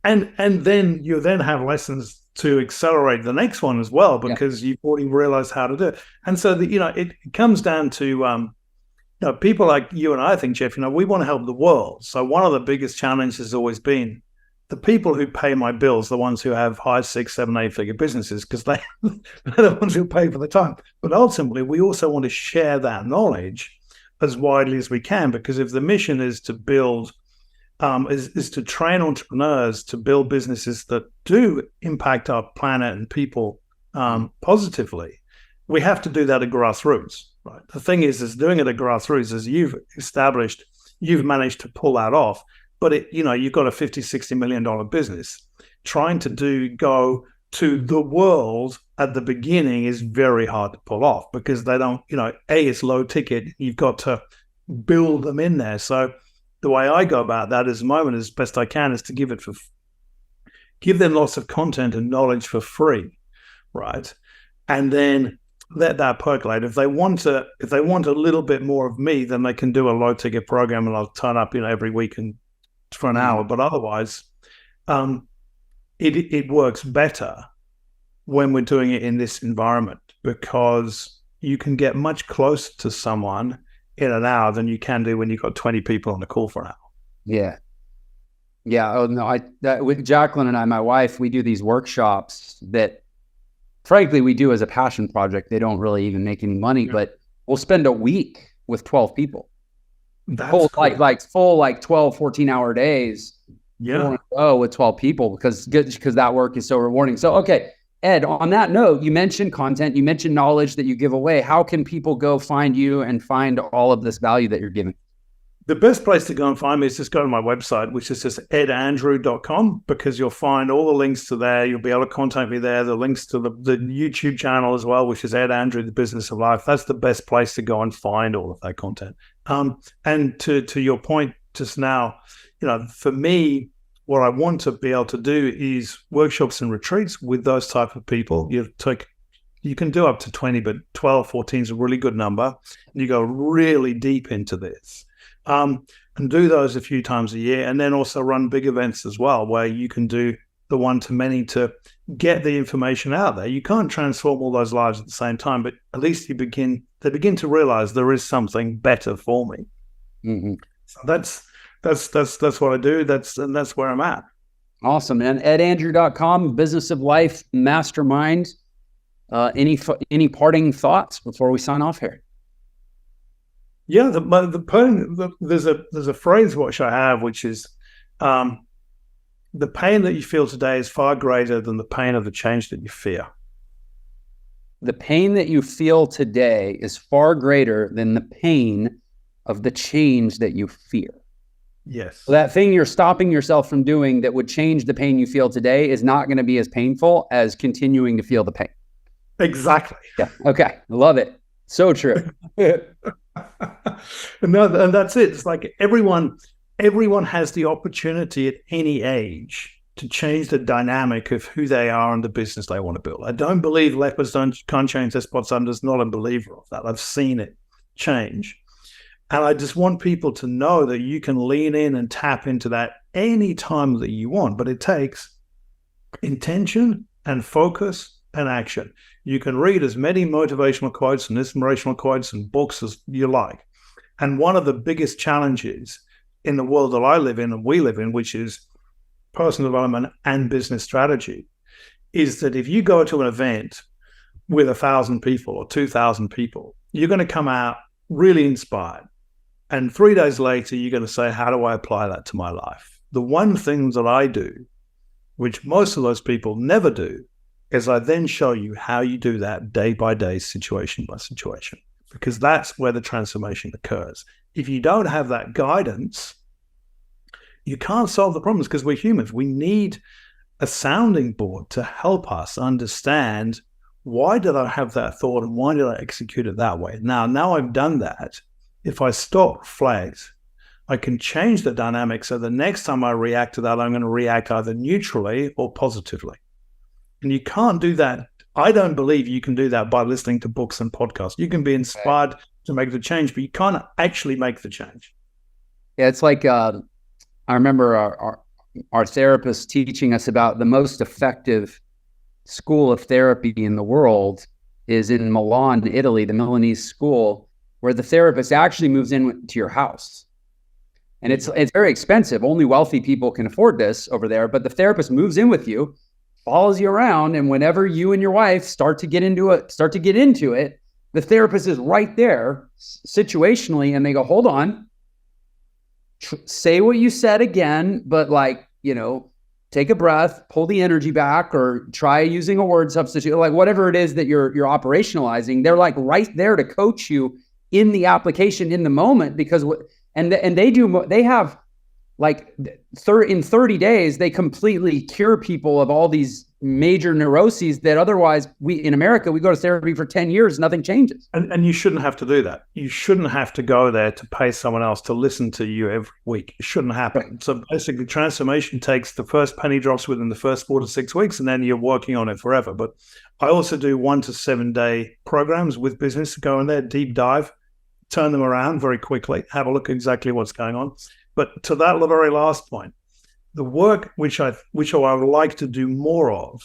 And then you have lessons to accelerate the next one as well, because you've already realized how to do it. And so it comes down to people like you and I think, Jeff, we want to help the world. So one of the biggest challenges has always been the people who pay my bills, the ones who have high 6, 7, 8 figure businesses, because they're the ones who pay for the time. But ultimately, we also want to share that knowledge as widely as we can, because if the mission is to build, is to train entrepreneurs to build businesses that do impact our planet and people positively, we have to do that at grassroots. Right. The thing is doing it at grassroots, as you've managed to pull that off. But you've got a $50-60 million business. Trying to go to the world at the beginning is very hard to pull off because they don't, it's low ticket. You've got to build them in there. So the way I go about that as best I can is to give them lots of content and knowledge for free, right? And then let that percolate. If they want a little bit more of me, then they can do a low ticket program, and I'll turn up, every week and for an hour. But otherwise, it works better when we're doing it in this environment, because you can get much closer to someone in an hour than you can do when you've got 20 people on the call for an hour. Yeah. Yeah. Oh no. With Jacqueline and I, my wife, we do these workshops that, frankly, we do as a passion project. They don't really even make any money, but we'll spend a week with 12 people. That's Full, cool. full 12, 14-hour days. Yeah. With 12 people because that work is so rewarding. So, okay, Ed, on that note, you mentioned content, you mentioned knowledge that you give away. How can people go find you and find all of this value that you're giving? The best place to go and find me is just go to my website, which is just edandrew.com, because you'll find all the links to there. You'll be able to contact me there. The links to the YouTube channel as well, which is Ed Andrew, The Business of Life. That's the best place to go and find all of that content. And to your point just now, for me, what I want to be able to do is workshops and retreats with those type of people. You can do up to 20, but 12, 14 is a really good number. And you go really deep into this. And do those a few times a year, and then also run big events as well, where you can do the one-to-many to get the information out there. You can't transform all those lives at the same time, but at least they begin to realize there is something better for me. Mm-hmm. So that's what I do. That's where I'm at. Awesome, man. edandrew.com, Business of Life Mastermind. Any parting thoughts before we sign off here? Yeah, there's a phrase which I have, which is the pain that you feel today is far greater than the pain of the change that you fear. The pain that you feel today is far greater than the pain of the change that you fear. Yes. So that thing you're stopping yourself from doing that would change the pain you feel today is not going to be as painful as continuing to feel the pain. Exactly. Yeah. Okay. Love it. So true. And that's it. It's like everyone has the opportunity at any age to change the dynamic of who they are and the business they want to build. I don't believe leopards can't change their spots. I'm just not a believer of that. I've seen it change. And I just want people to know that you can lean in and tap into that any time that you want, but it takes intention and focus and action. You can read as many motivational quotes and inspirational quotes and books as you like. And one of the biggest challenges in the world that I live in and we live in, which is personal development and business strategy, is that if you go to an event with 1,000 people or 2,000 people, you're going to come out really inspired. And 3 days later, you're going to say, how do I apply that to my life? The one thing that I do, which most of those people never do, is I then show you how you do that day by day, situation by situation, because that's where the transformation occurs. If you don't have that guidance, you can't solve the problems, because we're humans. We need a sounding board to help us understand, why did I have that thought and why did I execute it that way? Now I've done that. If I stop, reflect, I can change the dynamic so the next time I react to that, I'm going to react either neutrally or positively. And you can't do that. I don't believe you can do that by listening to books and podcasts. You can be inspired to make the change, but you can't actually make the change. Yeah, it's like I remember our therapist teaching us about the most effective school of therapy in the world is in Milan, Italy, the Milanese school, where the therapist actually moves into your house. And it's very expensive. Only wealthy people can afford this over there, but the therapist moves in with you, follows you around, and whenever you and your wife start to get into it, the therapist is right there situationally, and they go, hold on, say what you said again, but take a breath, pull the energy back, or try using a word substitute, like whatever it is that you're operationalizing. They're like right there to coach you in the application in the moment, because they have like in 30 days, they completely cure people of all these major neuroses that otherwise in America, we go to therapy for 10 years, nothing changes. And you shouldn't have to do that. You shouldn't have to go there to pay someone else to listen to you every week. It shouldn't happen. Right. So basically, transformation takes the first penny drops within the first 4 to 6 weeks, and then you're working on it forever. But I also do 1 to 7 day programs with business. Go in there, deep dive, turn them around very quickly, have a look at exactly what's going on. But to that very last point, the work which I would like to do more of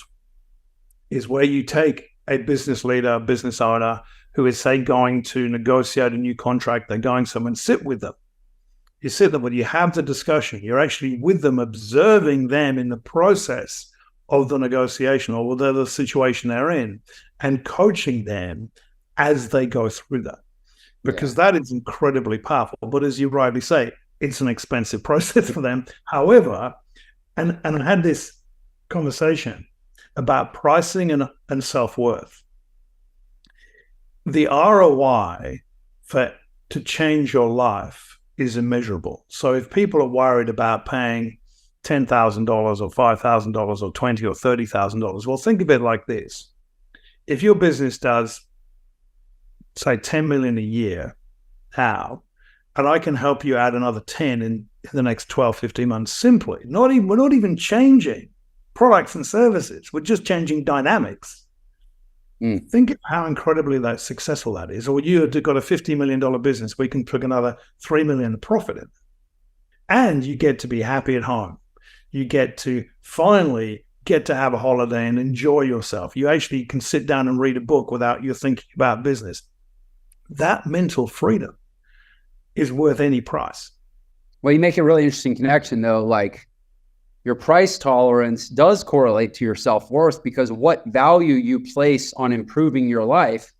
is where you take a business leader, business owner who is, say, going to negotiate a new contract. They're going somewhere and sit with them. You sit there, but you have the discussion. You're actually with them, observing them in the process of the negotiation or whatever the situation they're in, and coaching them as they go through that. Because that is incredibly powerful. But as you rightly say, it's an expensive process for them. However, and I had this conversation about pricing and self-worth. The ROI to change your life is immeasurable. So if people are worried about paying $10,000 or $5,000 or $20,000 or $30,000, well, think of it like this. If your business does, say, 10 million a year now, and I can help you add another 10 in the next 12, 15 months simply. We're not even changing products and services. We're just changing dynamics. Think of how incredibly successful that is. Or you've got a $50 million business, we can plug another $3 million profit in. And you get to be happy at home. You get to finally get to have a holiday and enjoy yourself. You actually can sit down and read a book without you thinking about business. That mental freedom is worth any price. Well, you make a really interesting connection, though. Like, your price tolerance does correlate to your self-worth, because what value you place on improving your life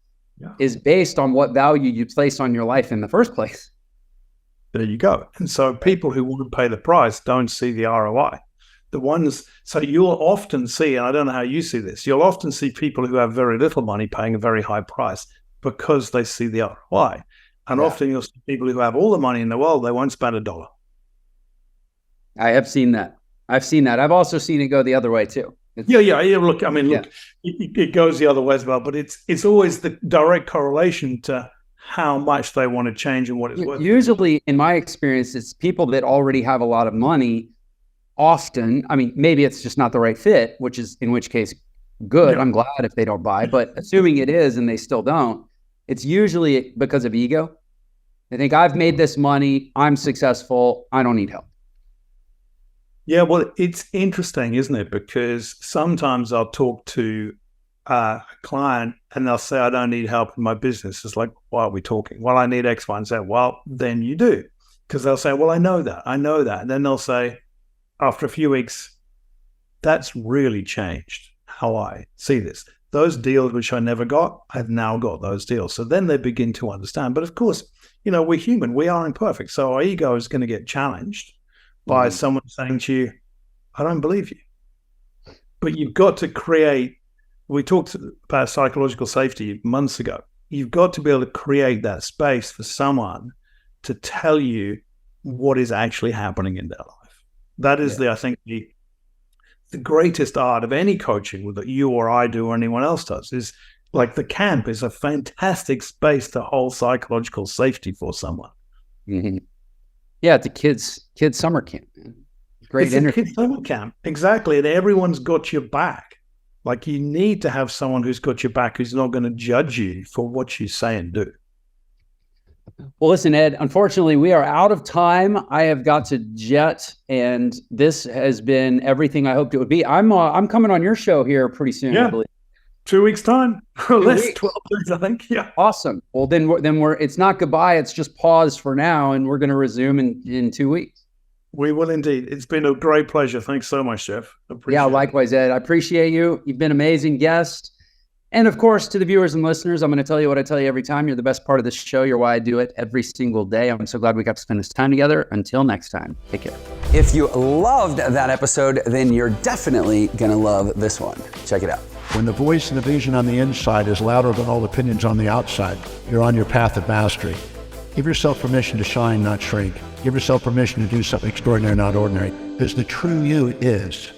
is based on what value you place on your life in the first place. There you go. And so people who want to pay the price don't see the ROI. So you'll often see, and I don't know how you see this, you'll often see people who have very little money paying a very high price because they see the ROI. And often you'll see people who have all the money in the world, they won't spend $1. I have seen that. I've also seen it go the other way too. Look, it goes the other way as well, but it's always the direct correlation to how much they want to change and what it's worth. Usually, in my experience, it's people that already have a lot of money. Often, maybe it's just not the right fit, in which case, good. Yeah. I'm glad if they don't buy, but assuming it is and they still don't, it's usually because of ego. They think, I've made this money, I'm successful, I don't need help. Yeah, well, it's interesting, isn't it? Because sometimes I'll talk to a client and they'll say, I don't need help in my business. It's like, why are we talking? Well, I need X, Y, and Z. Well, then you do. Because they'll say, well, I know that. And then they'll say, after a few weeks, that's really changed how I see this. Those deals which I never got, I've now got those deals. So then they begin to understand. But of course, we're human. We are imperfect. So our ego is going to get challenged by someone saying to you, I don't believe you. But you've got to create, we talked about psychological safety months ago. You've got to be able to create that space for someone to tell you what is actually happening in their life. That is I think the greatest art of any coaching that you or I do or anyone else does is, like, the camp is a fantastic space to hold psychological safety for someone. Mm-hmm. Yeah, it's a kids summer camp. Great energy. It's a kids summer camp, exactly. And everyone's got your back. Like, you need to have someone who's got your back, who's not going to judge you for what you say and do. Well, listen, Ed, unfortunately, we are out of time. I have got to jet, and this has been everything I hoped it would be. I'm coming on your show here pretty soon, I believe. 2 weeks' time, or less, 12 days, I think. Yeah. Awesome. Well, then it's not goodbye. It's just pause for now, and we're going to resume in 2 weeks. We will indeed. It's been a great pleasure. Thanks so much, Jeff. Likewise, Ed. I appreciate you. You've been an amazing guest. And of course, to the viewers and listeners, I'm going to tell you what I tell you every time. You're the best part of this show. You're why I do it every single day. I'm so glad we got to spend this time together. Until next time, take care. If you loved that episode, then you're definitely going to love this one. Check it out. When the voice and the vision on the inside is louder than all opinions on the outside, you're on your path of mastery. Give yourself permission to shine, not shrink. Give yourself permission to do something extraordinary, not ordinary. Because the true you is.